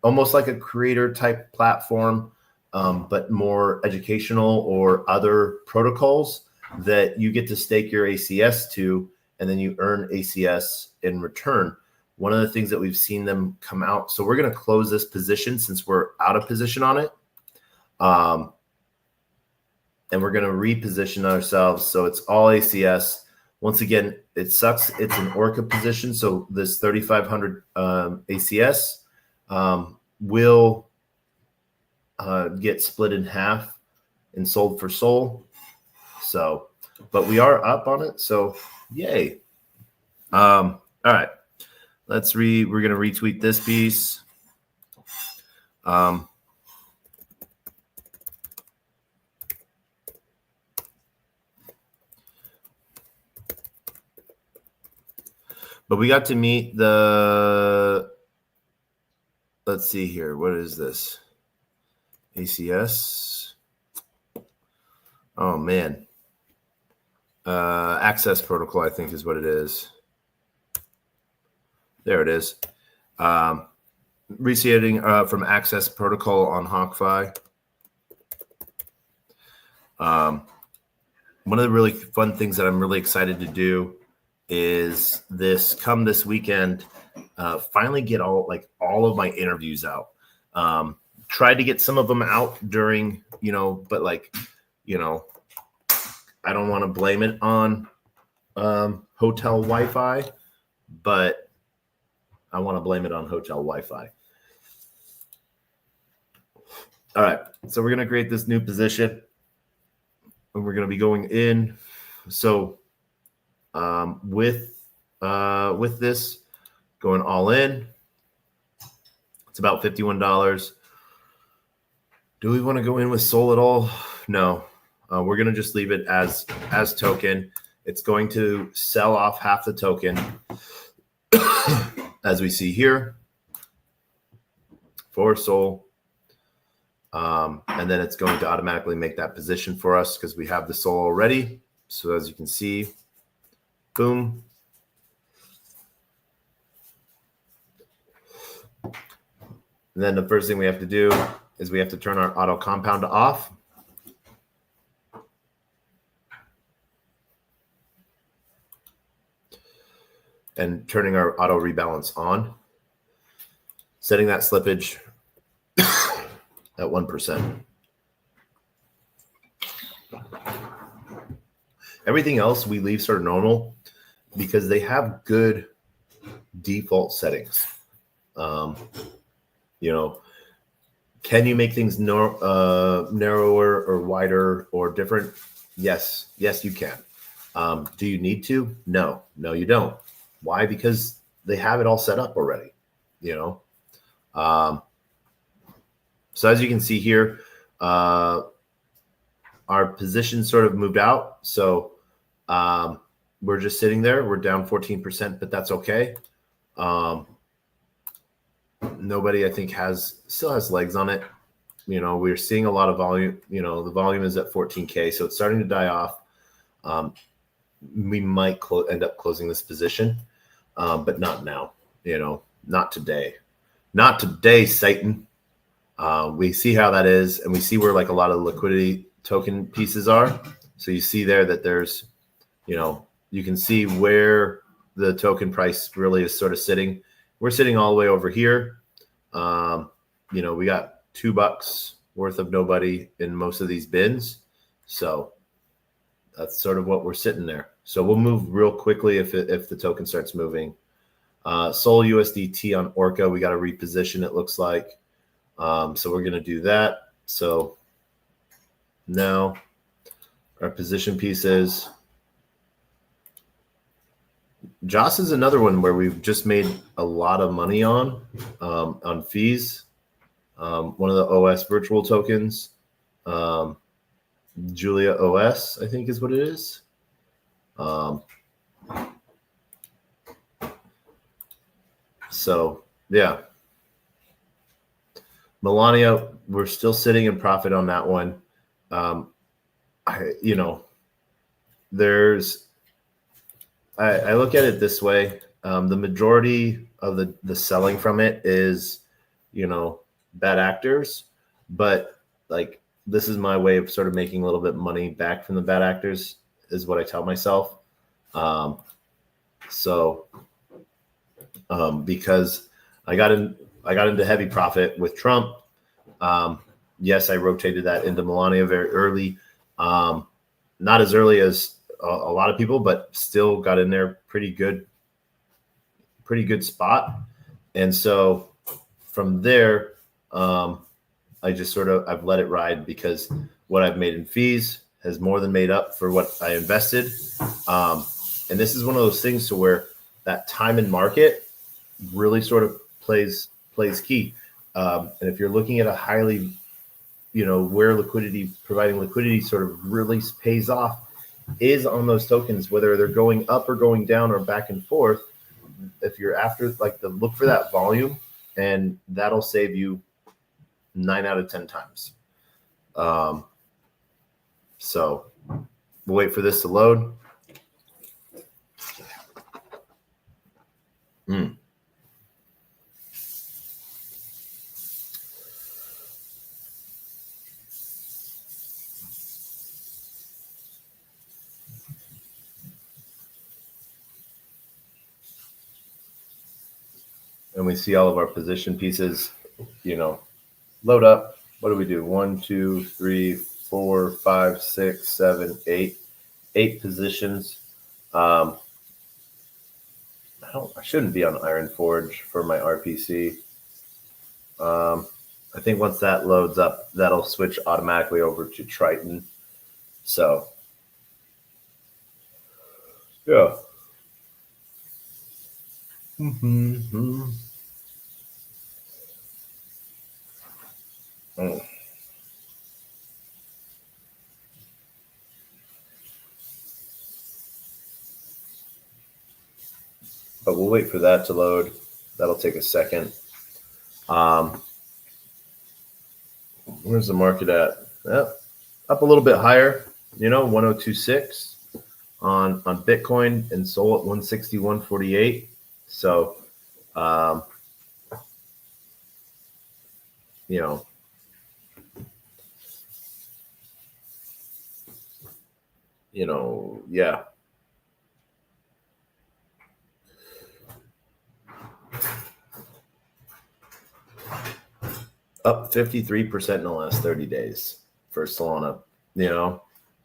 almost like a creator type platform, but more educational or other protocols that you get to stake your ACS to, and then you earn ACS in return. One of the things that we've seen them come out. So we're going to close this position since we're out of position on it. And we're going to reposition ourselves. So it's all ACS. Once again, it sucks. It's an Orca position. So this 3,500 ACS will get split in half and sold for SOL. So, but we are up on it. So yay. All right. We're going to retweet this piece. But we got to meet let's see here. What is this? ACS. Oh, man. Access protocol, I think, is what it is. There it is. Receiving from Access Protocol on HawkFi. One of the really fun things that I'm really excited to do is this weekend, finally get all of my interviews out. Tried to get some of them out during, but I don't want to blame it on hotel Wi-Fi, but I want to blame it on hotel Wi-Fi. All right, so we're going to create this new position, and we're going to be going in. So with this, going all in. It's about $51. Do we want to go in with Sol at all? No. We're going to just leave it as token. It's going to sell off half the token, as we see here, for Sol. And then it's going to automatically make that position for us because we have the Sol already. So as you can see, boom. And then the first thing we have to do is we have to turn our auto compound off. And turning our auto rebalance on. Setting that slippage at 1%. Everything else we leave sort of normal because they have good default settings. Can you make things narrower or wider or different? Yes, you can. Do you need to? No, you don't. Why? Because they have it all set up already, So as you can see here, our position sort of moved out. So we're just sitting there. We're down 14%, but that's okay. Nobody, I think, still has legs on it. We're seeing a lot of volume. The volume is at 14K, so it's starting to die off. We might end up closing this position, but not now. Not today. Not today, Satan. We see how that is, and we see where like a lot of liquidity token pieces are. So you see there that there's, you can see where the token price really is sort of sitting. We're sitting all the way over here. We got $2 worth of nobody in most of these bins. So that's sort of what we're sitting there. So we'll move real quickly if the token starts moving. Sol USDT on Orca, we got to reposition, it looks like. So we're going to do that. So now our position pieces. Joss is another one where we've just made a lot of money on fees. One of the OS virtual tokens, Julia OS, I think is what it is. So yeah, Melania, we're still sitting in profit on that one. I look at it this way. The majority of the selling from it is, bad actors, but like this is my way of sort of making a little bit money back from the bad actors is what I tell myself. Because I got into heavy profit with Trump. Yes, I rotated that into Melania very early. Not as early as a lot of people, but still got in there pretty good spot. And so from there, I just I've let it ride because what I've made in fees has more than made up for what I invested. And this is one of those things to where that time and market really sort of plays key. And if you're looking at a highly, where providing liquidity sort of really pays off is on those tokens, whether they're going up or going down or back and forth. If you're after look for that volume, and that'll save you 9 out of 10 times. So we'll wait for this to load. And we see all of our position pieces, load up. What do we do? 1, 2, 3, 4, 5, 6, 7, 8. 8 positions. I shouldn't be on Iron Forge for my RPC. I think once that loads up, that'll switch automatically over to Triton. So, yeah. Oh. But we'll wait for that to load. That'll take a second. Where's the market at? Yep. Up a little bit higher, 1026 on Bitcoin and SOL at 161.48. So, yeah. Up 53% in the last 30 days for Solana.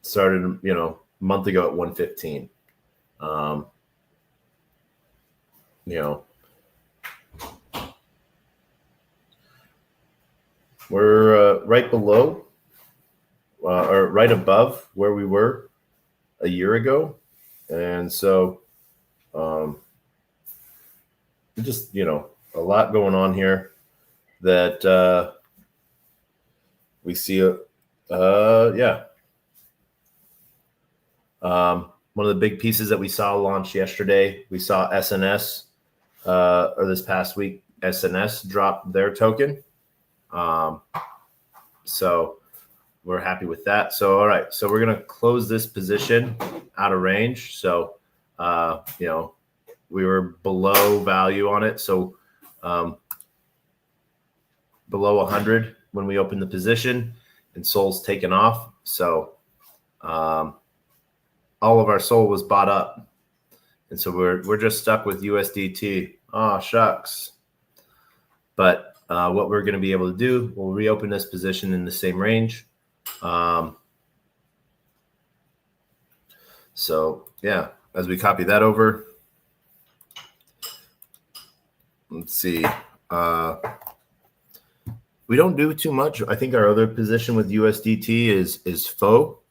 Started, a month ago at 115. We're right below or right above where we were a year ago. And so just, a lot going on here that we see. One of the big pieces that we saw launch yesterday, we saw SNS, or this past week, SNS dropped their token. So we're happy with that. So, all right. So we're going to close this position out of range. So, we were below value on it. So, below 100 when we opened the position, and SOL's taken off. So, all of our SOL was bought up. And so we're just stuck with USDT. Oh, shucks. But what we're going to be able to do, we'll reopen this position in the same range. So, yeah, as we copy that over, let's see. We don't do too much. I think our other position with USDT is faux.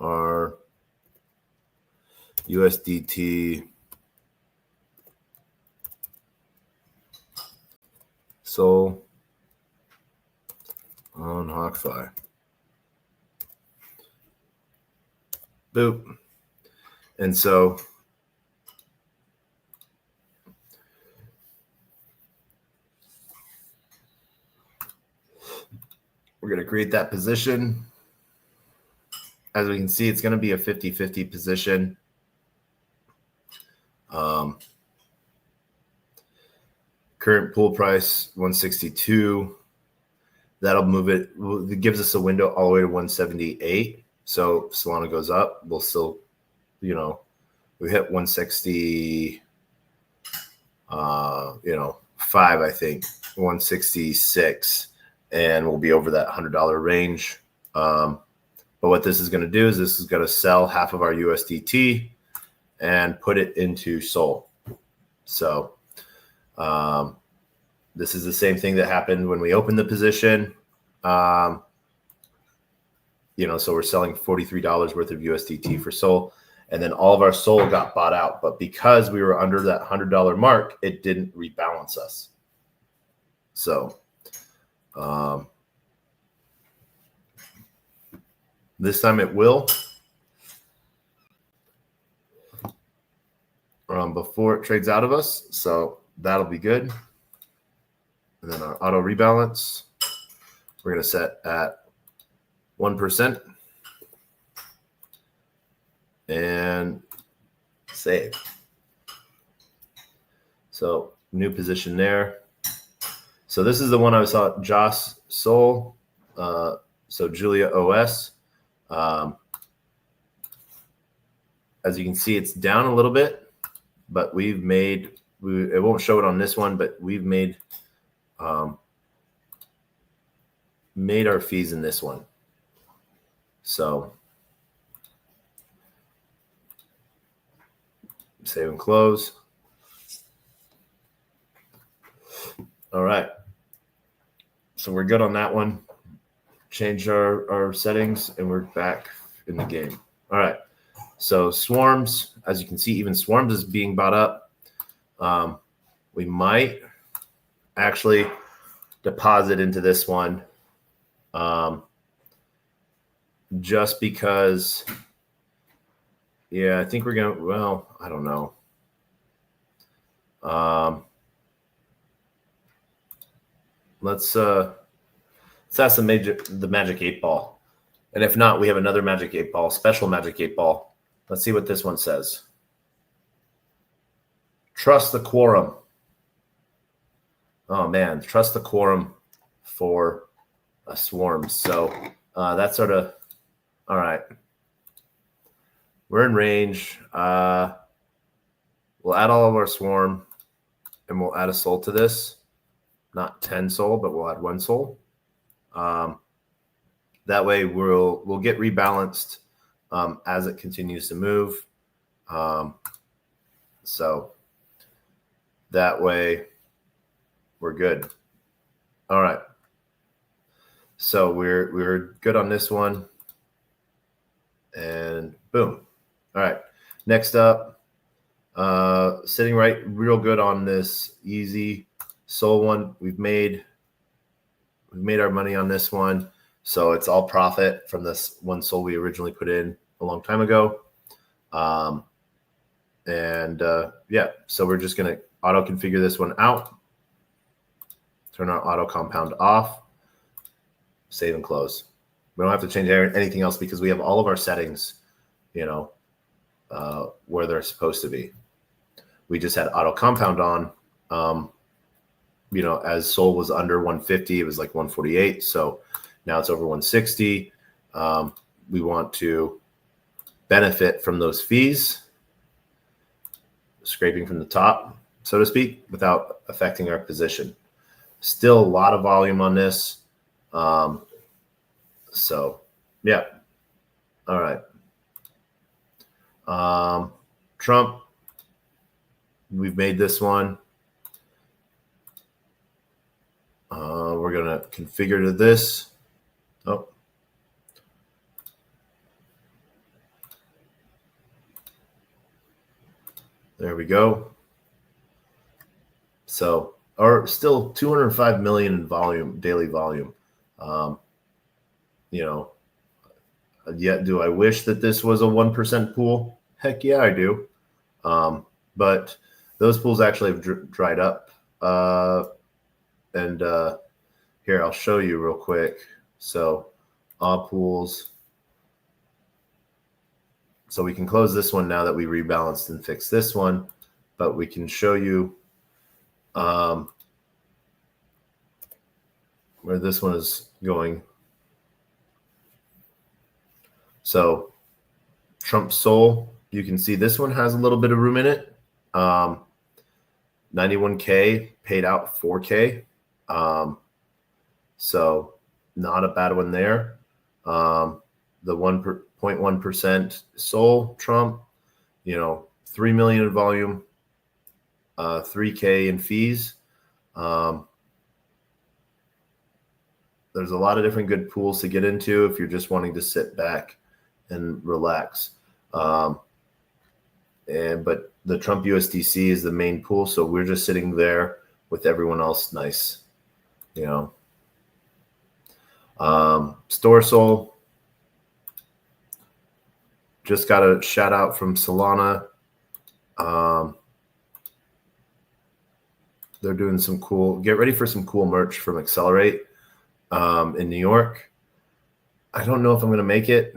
Our USDT SOL on HawkFi. Boop. And so we're going to create that position. As we can see, it's going to be a 50-50 position. Current pool price 162. That'll move it. It gives us a window all the way to 178. So if Solana goes up, we'll still, we hit 160. 5, I think 166, and we'll be over that $100 range. But what this is going to do is this is going to sell half of our USDT and put it into SOL. So this is the same thing that happened when we opened the position. So we're selling $43 worth of USDT for SOL, and then all of our SOL got bought out. But because we were under that $100 mark, it didn't rebalance us. So this time it will. Before it trades out of us. So that'll be good. And then our auto rebalance, we're going to set at 1% and save. So new position there. So this is the one I saw, Joss Sol. So Julia OS. As you can see, it's down a little bit, but we've made, it won't show it on this one, but we've made our fees in this one. So save and close. All right. So we're good on that one. Change our settings and we're back in the game. All right. So swarms, as you can see, even swarms is being bought up. We might actually deposit into this one just because, yeah, I think we're going to, well, I don't know. Let's ask the magic 8-ball. And if not, we have another magic 8-ball, special magic 8-ball. Let's see what this one says. Trust the quorum. Oh man, trust the quorum for a swarm. So that's sort of, all right. We're in range. We'll add all of our swarm and we'll add a soul to this. Not 10 soul, but we'll add 1 soul. That way we'll get rebalanced as it continues to move. So that way we're good. All right. So we're good on this one. And boom. All right. Next up, sitting right real good on this easy soul one. We've made our money on this one. So it's all profit from this 1 soul we originally put in a long time ago. Yeah, so we're just going to auto configure this one out. Turn our auto compound off. Save and close. We don't have to change anything else because we have all of our settings, where they're supposed to be. We just had auto compound on. As soul was under 150, it was like 148. So now it's over 160. We want to benefit from those fees, scraping from the top, so to speak, without affecting our position. Still a lot of volume on this. So, yeah. All right. Trump, we've made this one. We're going to configure to this. Oh. There we go. So, or still 205 million in volume, daily volume. Yet do I wish that this was a 1% pool? Heck yeah, I do. But those pools actually have dried up. Here, I'll show you real quick. So, pools. So we can close this one now that we rebalanced and fixed this one, but we can show you where this one is going. So Trump Soul, you can see this one has a little bit of room in it. 91K paid out 4K. So not a bad one there. The 1.1% Soul Trump, 3 million in volume, 3K in fees. There's a lot of different good pools to get into if you're just wanting to sit back and relax. But the Trump USDC is the main pool, so we're just sitting there with everyone else nice, Store Soul, just got a shout out from Solana. They're doing some cool, get ready for some cool merch from Accelerate in New York. I don't know if I'm going to make it.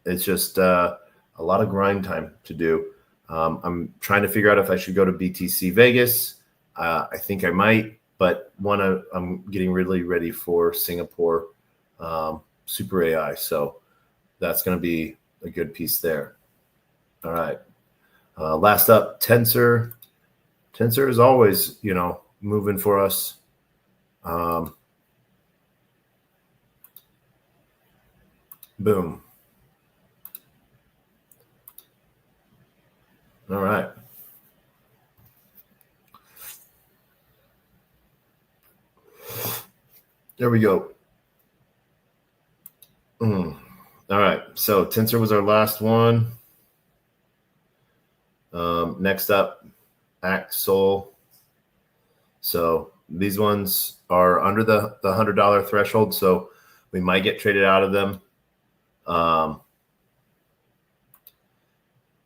It's just a lot of grind time to do. I'm trying to figure out if I should go to BTC Vegas. I think I might, but I'm getting really ready for Singapore Super AI. So that's going to be a good piece there. All right. Last up, Tensor. Tensor is always, moving for us. Boom. All right. There we go. All right. So Tensor was our last one. Next up, Axel. So these ones are under the $100 threshold, so we might get traded out of them.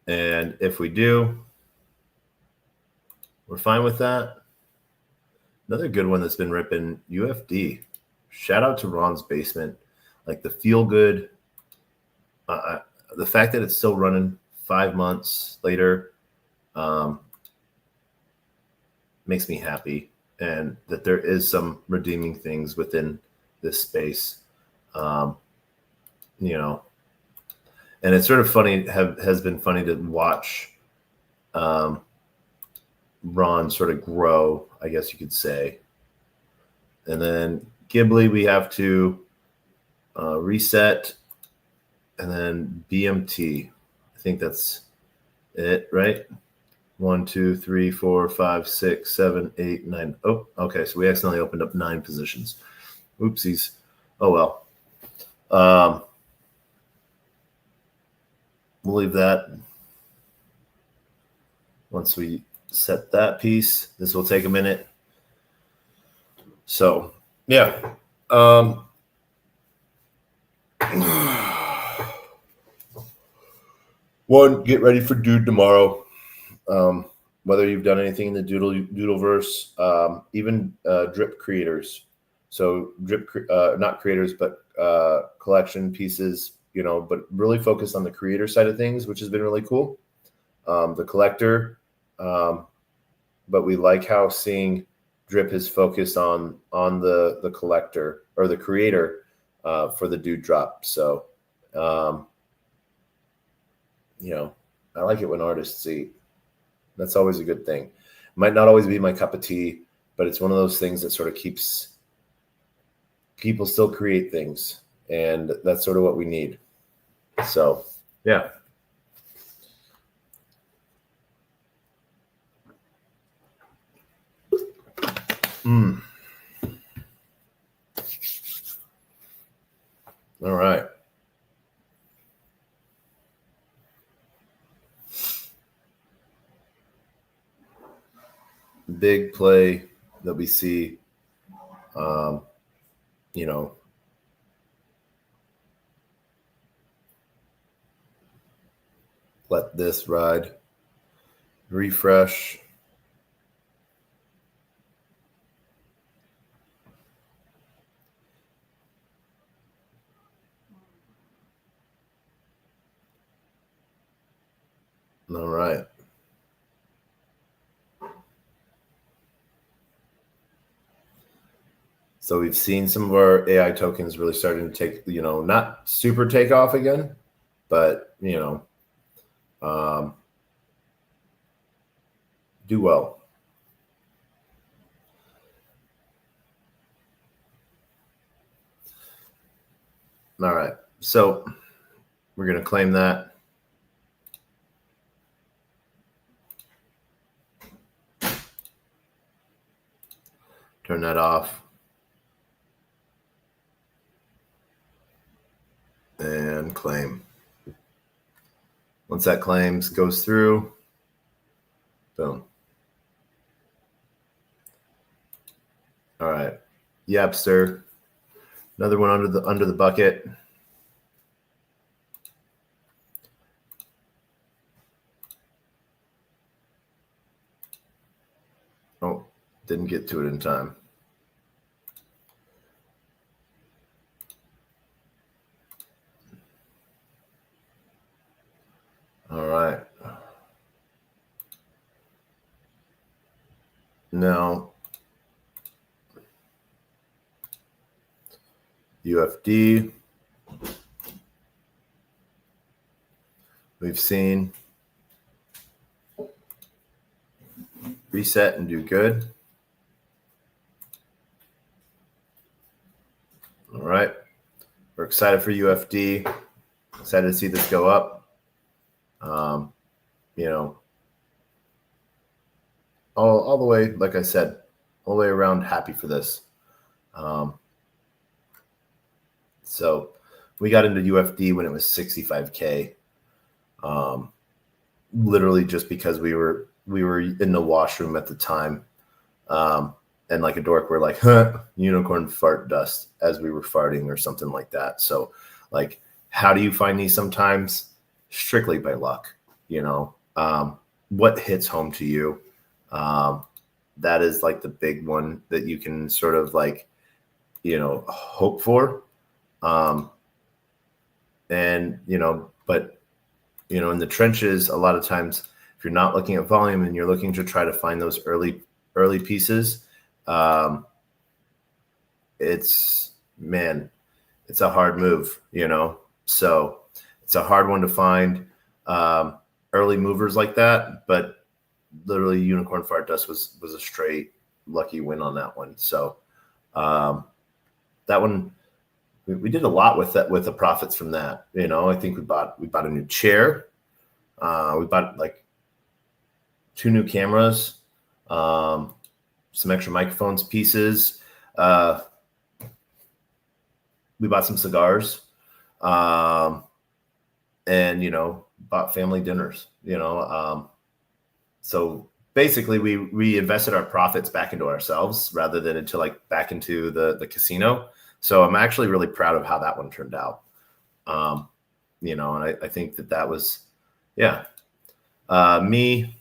And if we do, we're fine with that. Another good one that's been ripping, UFD. Shout out to Ron's Basement. Like the feel good, the fact that it's still running 5 months later makes me happy, and that there is some redeeming things within this space. You know, and it's sort of funny, has been funny to watch Ron sort of grow, I guess you could say. And then Ghibli, we have to reset, and then BMT. I think that's it, right? 1, 2, 3, 4, 5, 6, 7, 8, 9. Oh, okay. So we accidentally opened up 9 positions. Oopsies. Oh, well. We'll leave that. Once we set that piece, this will take a minute. So, yeah. One, get ready for DOOD tomorrow. Whether you've done anything in the Doodleverse, even drip creators. So drip, not creators, but collection pieces, you know, but really focused on the creator side of things, which has been really cool. The collector, but we like how seeing drip is focused on the collector or the creator for the DOOD drop. So, you know, I like it when artists eat. That's always a good thing. Might not always be my cup of tea, but it's one of those things that sort of keeps people still create things, and that's sort of what we need. So, yeah. All right. Big play that we see, you know, let this ride, refresh. All right. So we've seen some of our AI tokens really starting to take, you know, not super take off again, but, you know, do well. All right. So we're going to claim that. Turn that off. And claim. Once that claims goes through, boom. All right. Yapster. Another one under the bucket. Oh, didn't get to it in time. All right. Now, UFD. We've seen reset and do good. All right. We're excited for UFD. Excited to see this go up. You know, all the way, like I said, all the way around, happy for this. So we got into UFD when it was 65K. Literally just because we were in the washroom at the time. And like a dork, we're like, unicorn fart dust as we were farting or something like that. So like, how do you find these sometimes? Strictly by luck, what hits home to you. That is like the big one that you can sort of like, hope for. But in the trenches, a lot of times if you're not looking at volume and you're looking to try to find those early pieces, it's a hard move, so it's a hard one to find early movers like that. But literally unicorn fart dust was a straight lucky win on that one. So that one, we did a lot with that, with the profits from that. I think we bought a new chair. We bought like 2 new cameras, some extra microphones pieces. We bought some cigars, and bought family dinners. So basically we invested our profits back into ourselves rather than back into the casino. So I'm actually really proud of how that one turned out. And I think that was, me.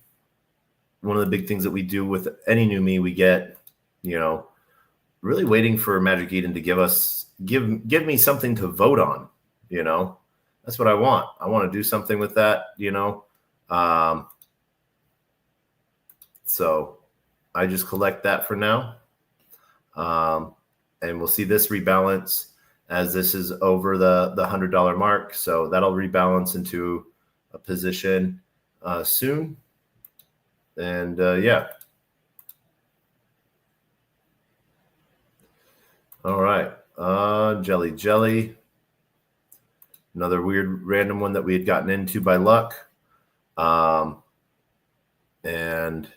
One of the big things that we do with any new me we get, really waiting for Magic Eden to give me something to vote on. That's what I want. I want to do something with that, so I just collect that for now. And we'll see this rebalance as this is over the $100 mark. So that'll rebalance into a position soon. And all right. Jelly. Another weird random one that we had gotten into by luck. And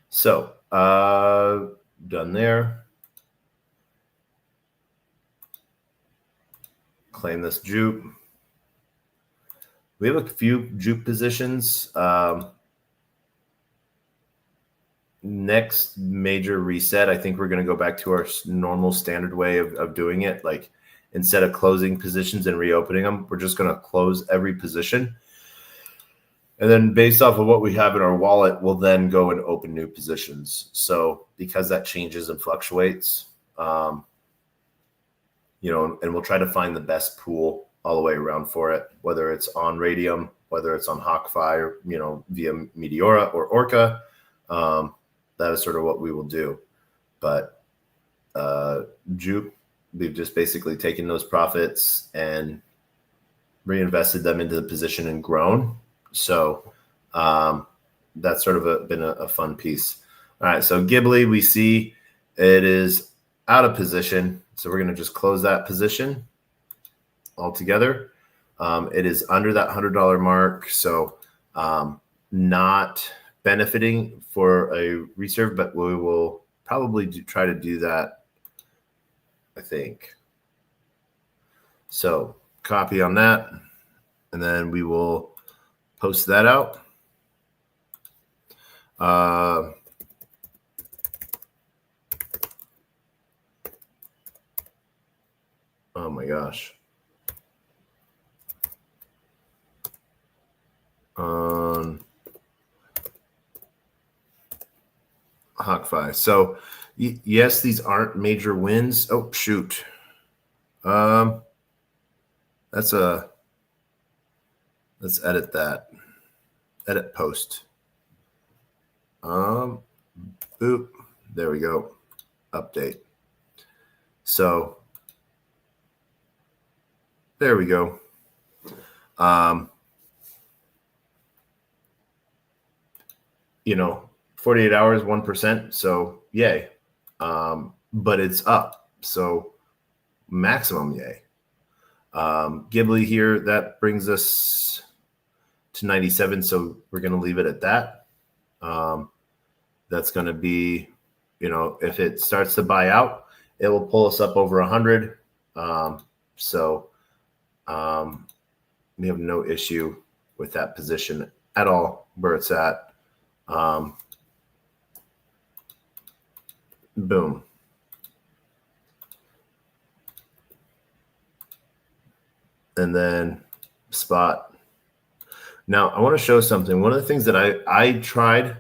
so done there. Claim this juke. We have a few juke positions. Next major reset, I think we're going to go back to our normal standard way of doing it. Like, instead of closing positions and reopening them, we're just going to close every position. And then based off of what we have in our wallet, we'll then go and open new positions. So because that changes and fluctuates, and we'll try to find the best pool all the way around for it, whether it's on Radium, whether it's on HawkFi, or, via Meteora or Orca. That is sort of what we will do. But Juke, we've just basically taken those profits and reinvested them into the position and grown. So that's sort of been a fun piece. All right, so Ghibli, we see it is out of position. So we're going to just close that position altogether. It is under that $100 mark. So not benefiting for a reserve, but we will probably try to do that, I think. So copy on that, and then we will post that out. Oh my gosh. HawkFi. So yes, these aren't major wins. Oh shoot. Let's edit that. Edit post. Boop. There we go. Update. So there we go. 48 hours, 1%. So yay. But it's up. So maximum yay. Ghibli here, that brings us to 97. So we're going to leave it at that. That's going to be, if it starts to buy out, it will pull us up over 100. We have no issue with that position at all where it's at. Boom. And then spot. Now I want to show something. One of the things that I tried,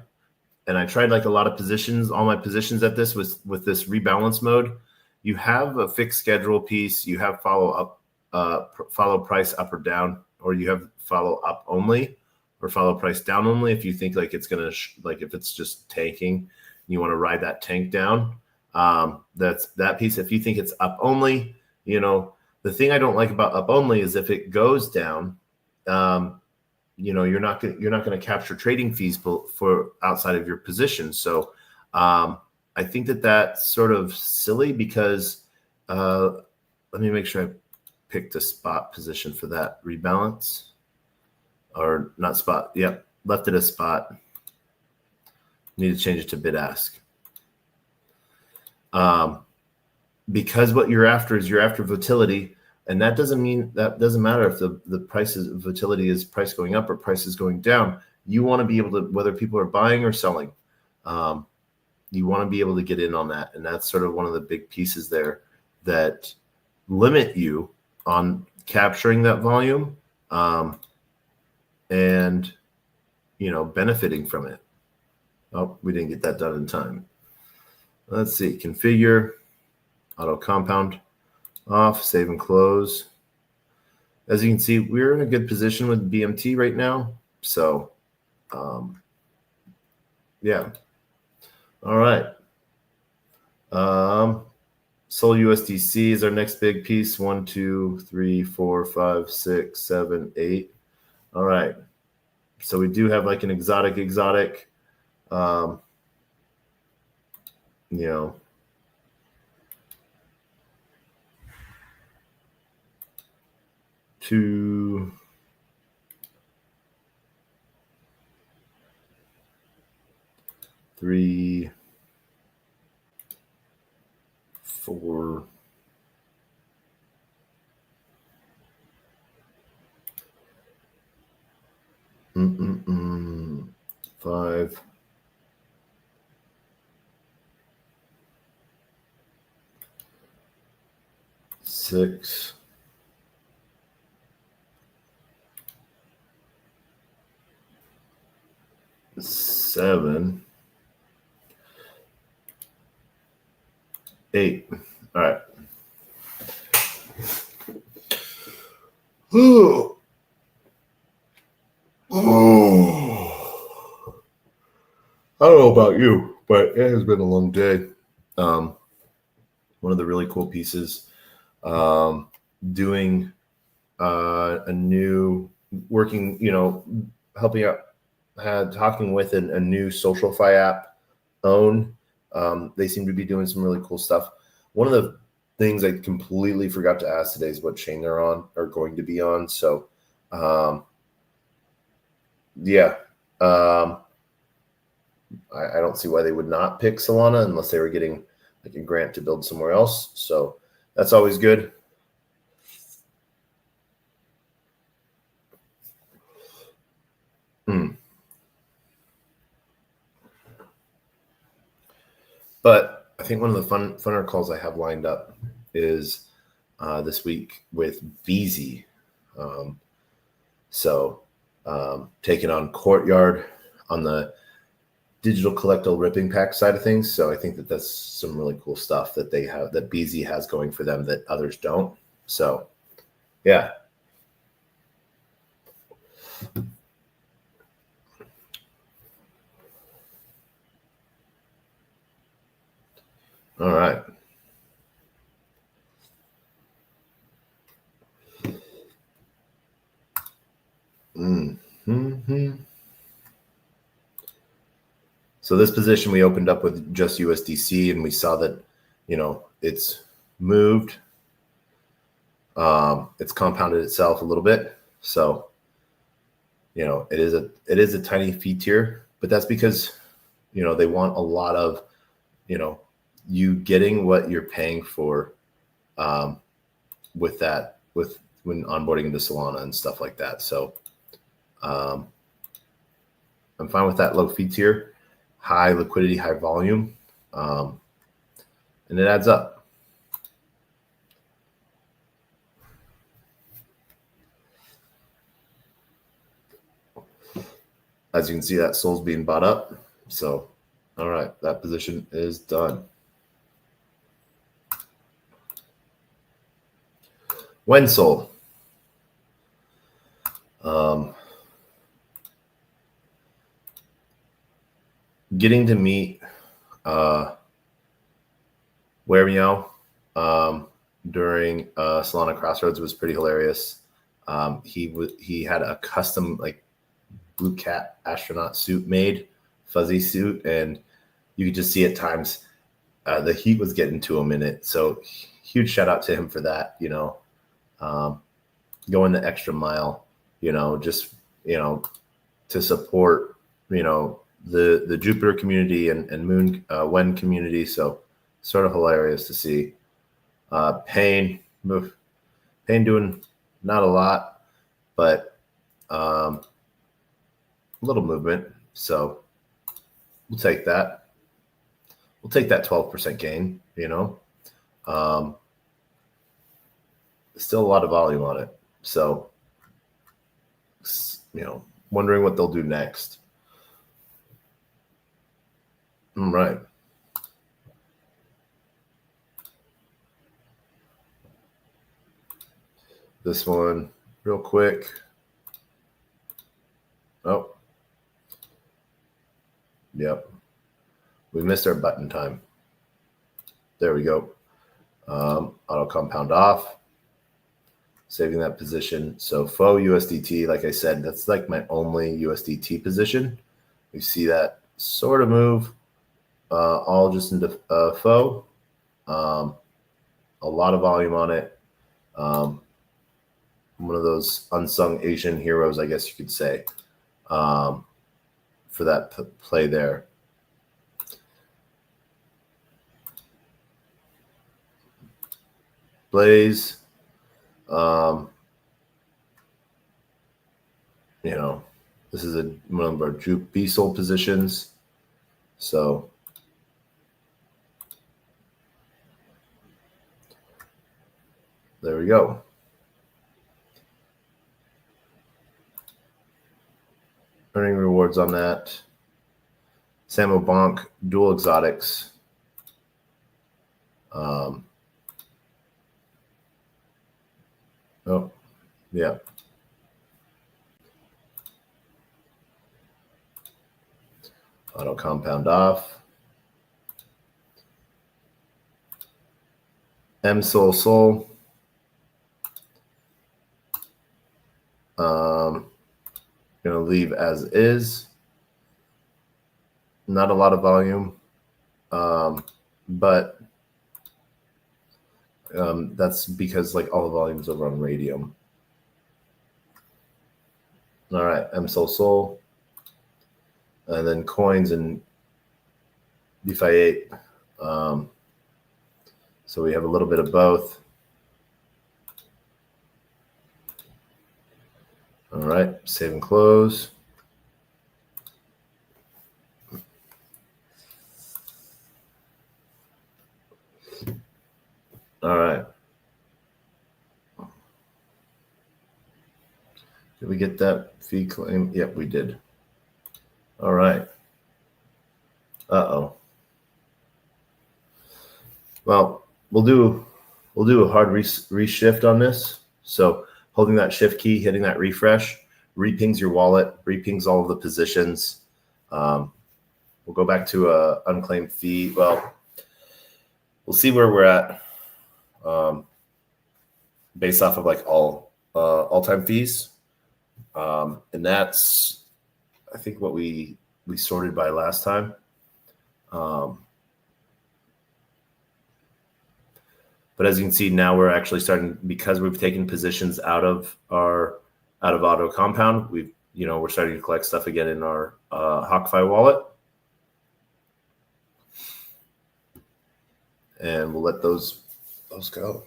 and I tried like a lot of positions, all my positions at this was with this rebalance mode. You have a fixed schedule piece, you have follow price up or down, or you have follow up only or follow price down only. If you think like it's going to, like if it's just tanking, you want to ride that tank down. That's that piece. If you think it's up only, the thing I don't like about up only is if it goes down, you're not going to capture trading fees for outside of your position. So I think that's sort of silly because let me make sure I picked a spot position for that rebalance, or not spot. Yep, left it a spot. Need to change it to bid ask. Because what you're after is you're after volatility, and that doesn't matter if the price is volatility is price going up or price is going down. You want to be able to, whether people are buying or selling, you want to be able to get in on that, and that's sort of one of the big pieces there that limit you on capturing that volume, and benefiting from it. Oh, we didn't get that done in time. Let's see, configure, auto compound off, save and close. As you can see, we're in a good position with BMT right now. So, yeah. All right. Sol USDC is our next big piece. 1, 2, 3, 4, 5, 6, 7, 8. All right. So we do have like an exotic. Two, three, 4, 5, 6, 7, 8. All right. Oh. I don't know about you, but it has been a long day. One of the really cool pieces, doing a new working, helping out, talking with a new SocialFi app, Own. They seem to be doing some really cool stuff. One of the things I completely forgot to ask today is what chain they're on or going to be on. So, yeah. I don't see why they would not pick Solana unless they were getting like a grant to build somewhere else. So that's always good. But I think one of the funner calls I have lined up is this week with BZ. Taking on Courtyard on the digital collectible ripping pack side of things. So I think that's some really cool stuff that they have, that BZ has going for them that others don't. So, yeah. All right. So this position we opened up with just USDC, and we saw that, it's moved. It's compounded itself a little bit. So, it is a tiny fee tier, but that's because, they want a lot of, you getting what you're paying for with when onboarding into Solana and stuff like that. So I'm fine with that low fee tier, high liquidity, high volume, and it adds up. As you can see, that Sol's being bought up. So, all right, that position is done. When Sol. Getting to meet Meow during Solana Crossroads was pretty hilarious. He had a custom like blue cat astronaut suit made, fuzzy suit, and you could just see at times the heat was getting to him in it. So huge shout out to him for that, going the extra mile, just, to support, the Jupiter community and Moon Wen community. So sort of hilarious to see. Pain doing not a lot, but a little movement. So we'll take that. We'll take that 12% gain, still a lot of volume on it. So, wondering what they'll do next. All right. This one real quick. Oh, yep. We missed our button time. There we go. Auto compound off. Saving that position. So faux USDT, like I said, that's like my only USDT position. You see that sort of move all just into faux. A lot of volume on it. One of those unsung Asian heroes, I guess you could say, for that play there. Blaze, this is one of our juke B-Sol positions. So there we go. Earning rewards on that. Samo Bonk, dual exotics. Oh, yeah. Auto compound off. Sol. Gonna leave as is. Not a lot of volume, but that's because like all the volume's over on Radium. All right, Sol. And then coins and DeFi 8. So we have a little bit of both. All right, save and close. All right. Did we get that fee claim? Yep, we did. All right. Uh-oh. Well, we'll do a hard reshift on this. So holding that shift key, hitting that refresh, repings your wallet, repings all of the positions. We'll go back to a unclaimed fee. Well, we'll see where we're at based off of like all-time fees. And that's, I think, what we sorted by last time. But as you can see, now we're actually starting, because we've taken positions out of auto compound. We're starting to collect stuff again in our HawkFi wallet. and we'll let those go.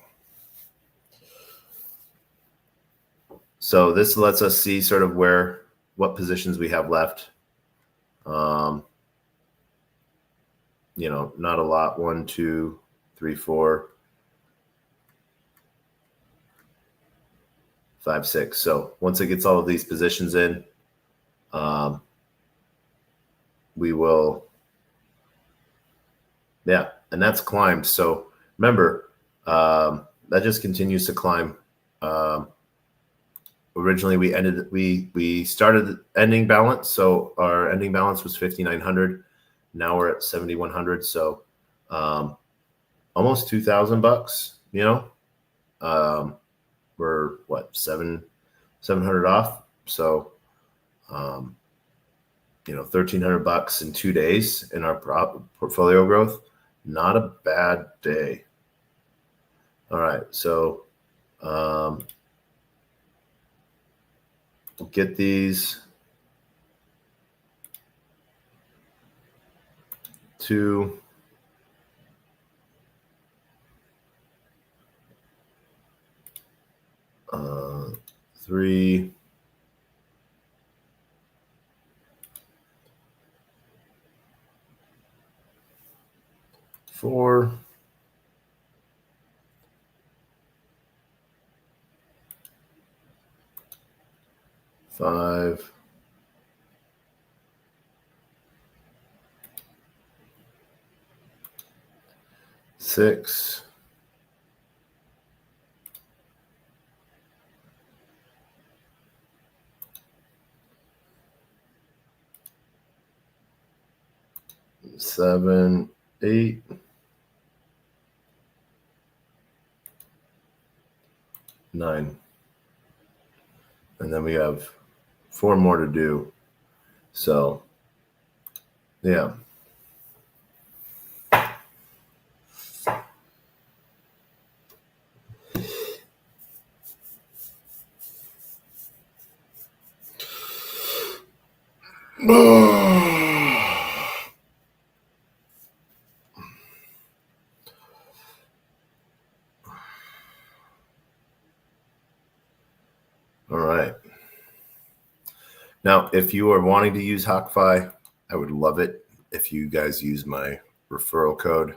So this lets us see sort of what positions we have left. You know, not a lot. 1, 2, 3, 4, 5, 6. So once it gets all of these positions in, we will, yeah, and that's climbed. So remember, that just continues to climb. Originally we started ending balance. So our ending balance was 5,900. Now we're at 7,100. So, almost $2,000, you know, we're what, 700 off. So, you know, $1,300 in 2 days in our portfolio growth. Not a bad day. All right. So, we'll get these to 3, 4, 5, 6, 7, 8, 9. And then we have 4 more to do. So, yeah. All right. Now, if you are wanting to use HawkFi, I would love it if you guys use my referral code.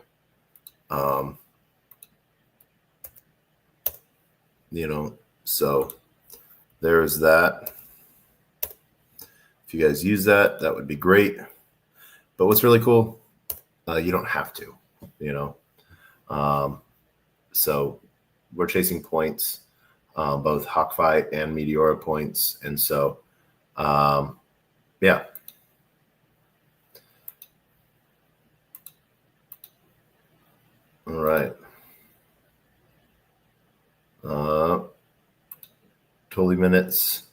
You know, so there's that. If you guys use that, that would be great. But what's really cool, you don't have to, you know. So we're chasing points, both HawkFi and Meteora points. And so, yeah. All right. Totally minutes.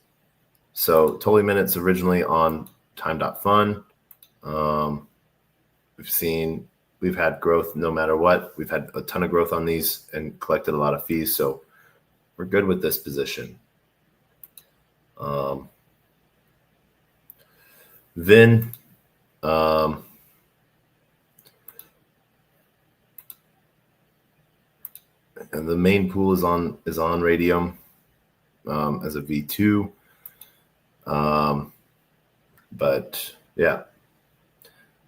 So totally minutes originally on time.fun. We've had growth no matter what. We've had a ton of growth on these and collected a lot of fees. So we're good with this position. Vin, and the main pool is on Radium as a V2. But yeah,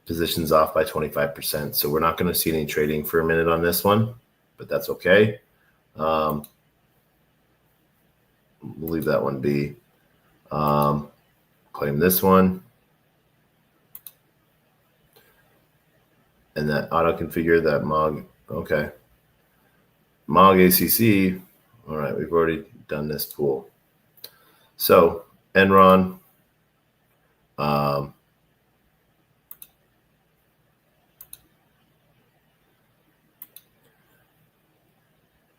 positions off by 25%. So we're not going to see any trading for a minute on this one, but that's okay. We'll leave that one be. Claim this one. And that auto configure that MOG. Okay. MOG ACC. All right. We've already done this pool. So Enron.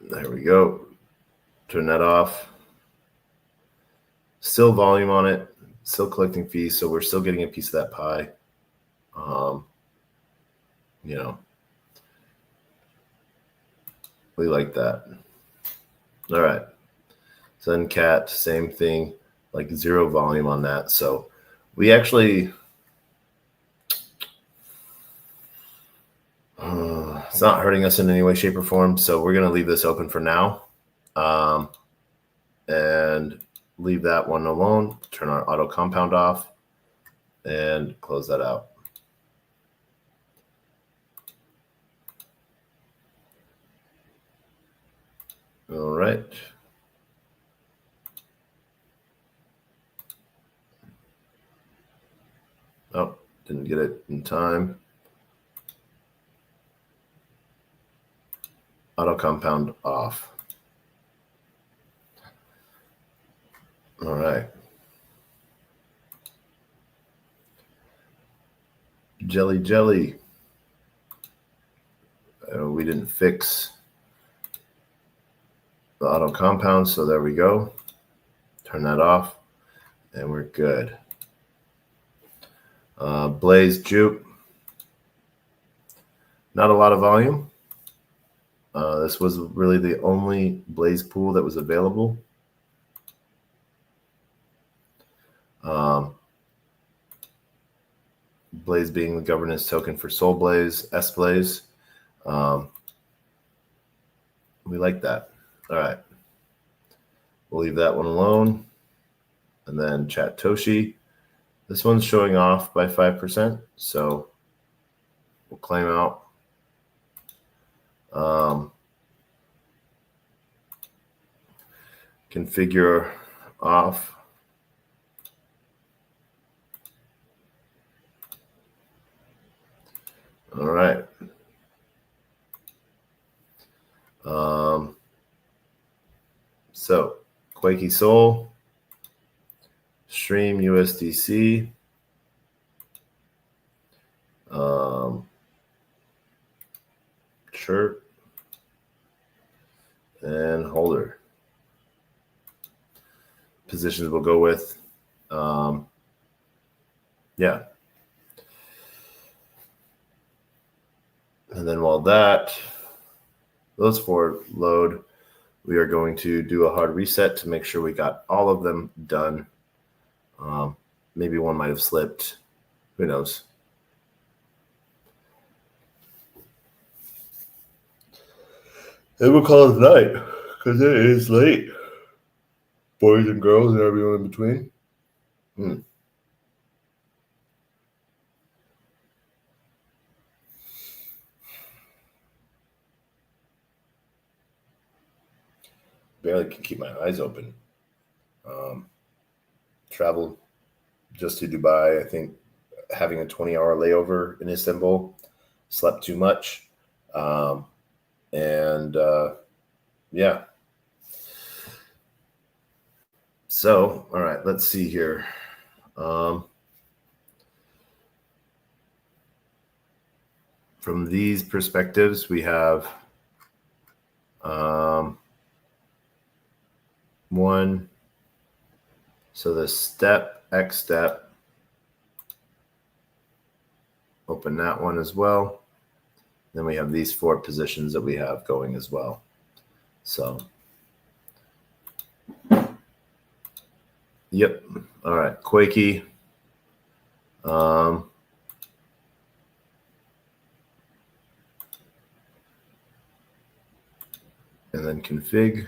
There we go. Turn that off. Still volume on it. Still collecting fees. So we're still getting a piece of that pie. You know, we like that. All right. Zencat, same thing, like 0 volume on that. So we actually, It's not hurting us in any way, shape, or form. So we're going to leave this open for now, and leave that one alone. Turn our auto compound off and close that out. All right. Oh, didn't get it in time. Auto compound off. All right. Jelly, jelly. We didn't fix the auto compound, so there we go. Turn that off, and we're good. Blaze juke. Not a lot of volume. This was really the only Blaze pool that was available. Blaze being the governance token for Soul Blaze, S Blaze. We like that. All right. We'll leave that one alone. And then Chat Toshi. This one's showing off by 5%. So we'll claim out. Configure off. All right. So Quakey Soul, Stream USDC, Chirp, and Holder. Positions we'll go with. Yeah. And then while those four load, we are going to do a hard reset to make sure we got all of them done. Maybe one might have slipped. Who knows? And we'll call it night because it is late. Boys and girls and everyone in between. Barely can keep my eyes open. Traveled just to Dubai. I think having a 20-hour layover in Istanbul, slept too much. Yeah. So, all right, let's see here. From these perspectives, we have one. So the X step, open that one as well. Then we have these four positions that we have going as well. So, yep. All right, Quakey. And then config.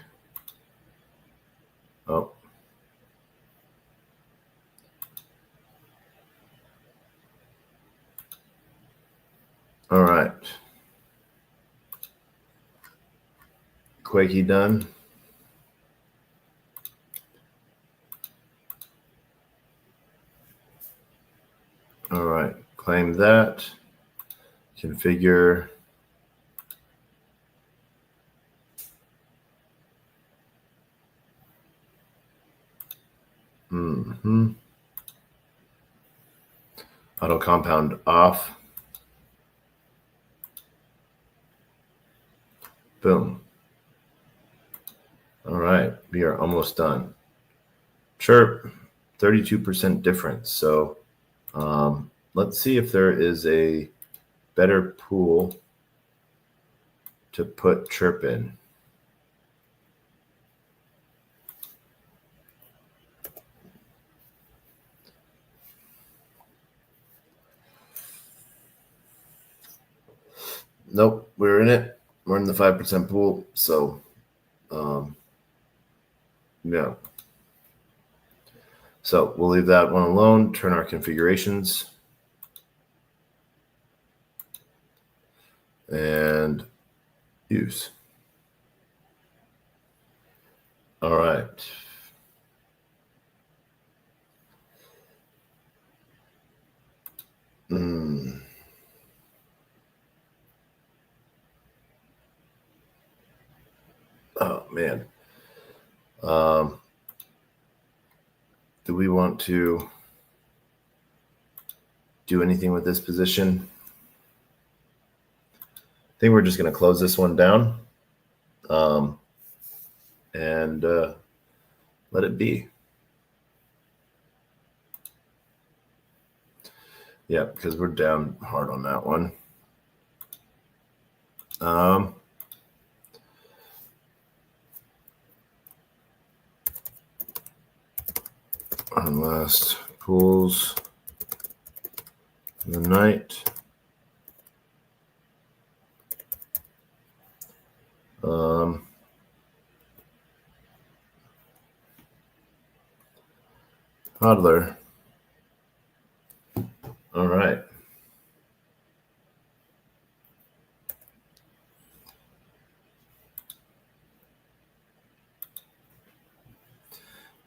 Oh. All right. Quakey done. All right. Claim that. Configure. Auto compound off. Boom. All right, we are almost done. Chirp, 32% difference. So let's see if there is a better pool to put Chirp in. Nope, we're in it. We're in the 5% pool. So, yeah. So we'll leave that one alone. Turn our configurations. And use. All right. Oh, man. Do we want to do anything with this position? I think we're just going to close this one down and let it be. Yeah, because we're down hard on that one. Our last pools for the night. Hodler. All right.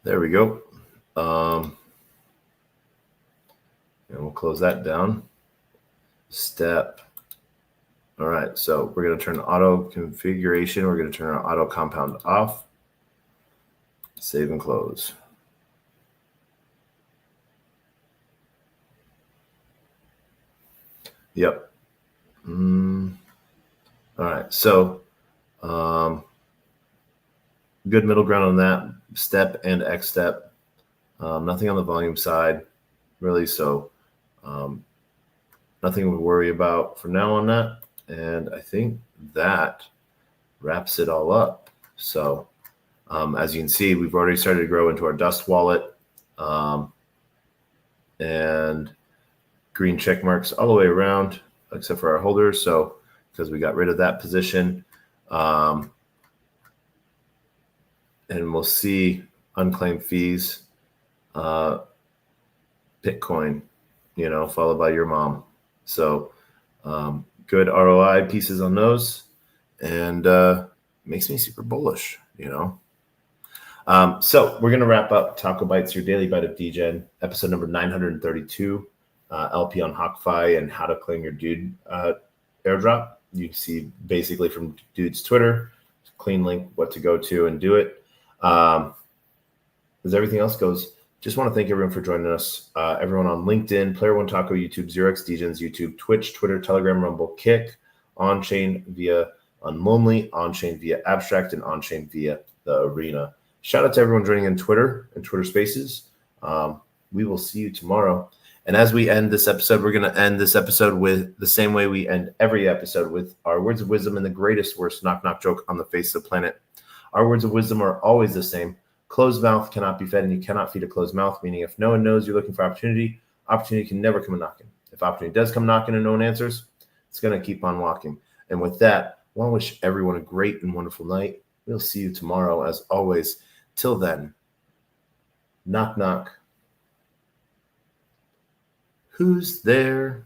There we go. And we'll close that down. Step. All right, so we're going to turn auto configuration. We're going to turn our auto compound off. Save and close. Yep. All right, so good middle ground on that step and X step. Nothing on the volume side, really. So nothing to worry about for now on that. And I think that wraps it all up. So as you can see, we've already started to grow into our dust wallet and green check marks all the way around, except for our holders. So because we got rid of that position. And we'll see unclaimed fees, Bitcoin, followed by your mom. So good ROI pieces on those, and makes me super bullish, So we're going to wrap up TacoBytes, your daily bite of Degen, episode number 932, LP on HawkFi and how to claim your DOOD airdrop. You can see basically from DOOD's Twitter, clean link, what to go to and do it. As everything else goes, just want to thank everyone for joining us. Everyone on LinkedIn, Player One Taco, YouTube, Xerox, Degens, YouTube, Twitch, Twitter, Telegram, Rumble, Kick, on-chain via Unlonely, on-chain via Abstract, and on-chain via the Arena. Shout out to everyone joining in Twitter and Twitter Spaces. We will see you tomorrow. And as we end this episode, we're going to end this episode with the same way we end every episode, with our words of wisdom and the greatest, worst knock-knock joke on the face of the planet. Our words of wisdom are always the same. Closed mouth cannot be fed, and you cannot feed a closed mouth, meaning if no one knows you're looking for opportunity, opportunity can never come knocking. If opportunity does come knocking and no one answers, it's going to keep on walking. And with that, I want to wish everyone a great and wonderful night. We'll see you tomorrow, as always. Till then, knock, knock. Who's there?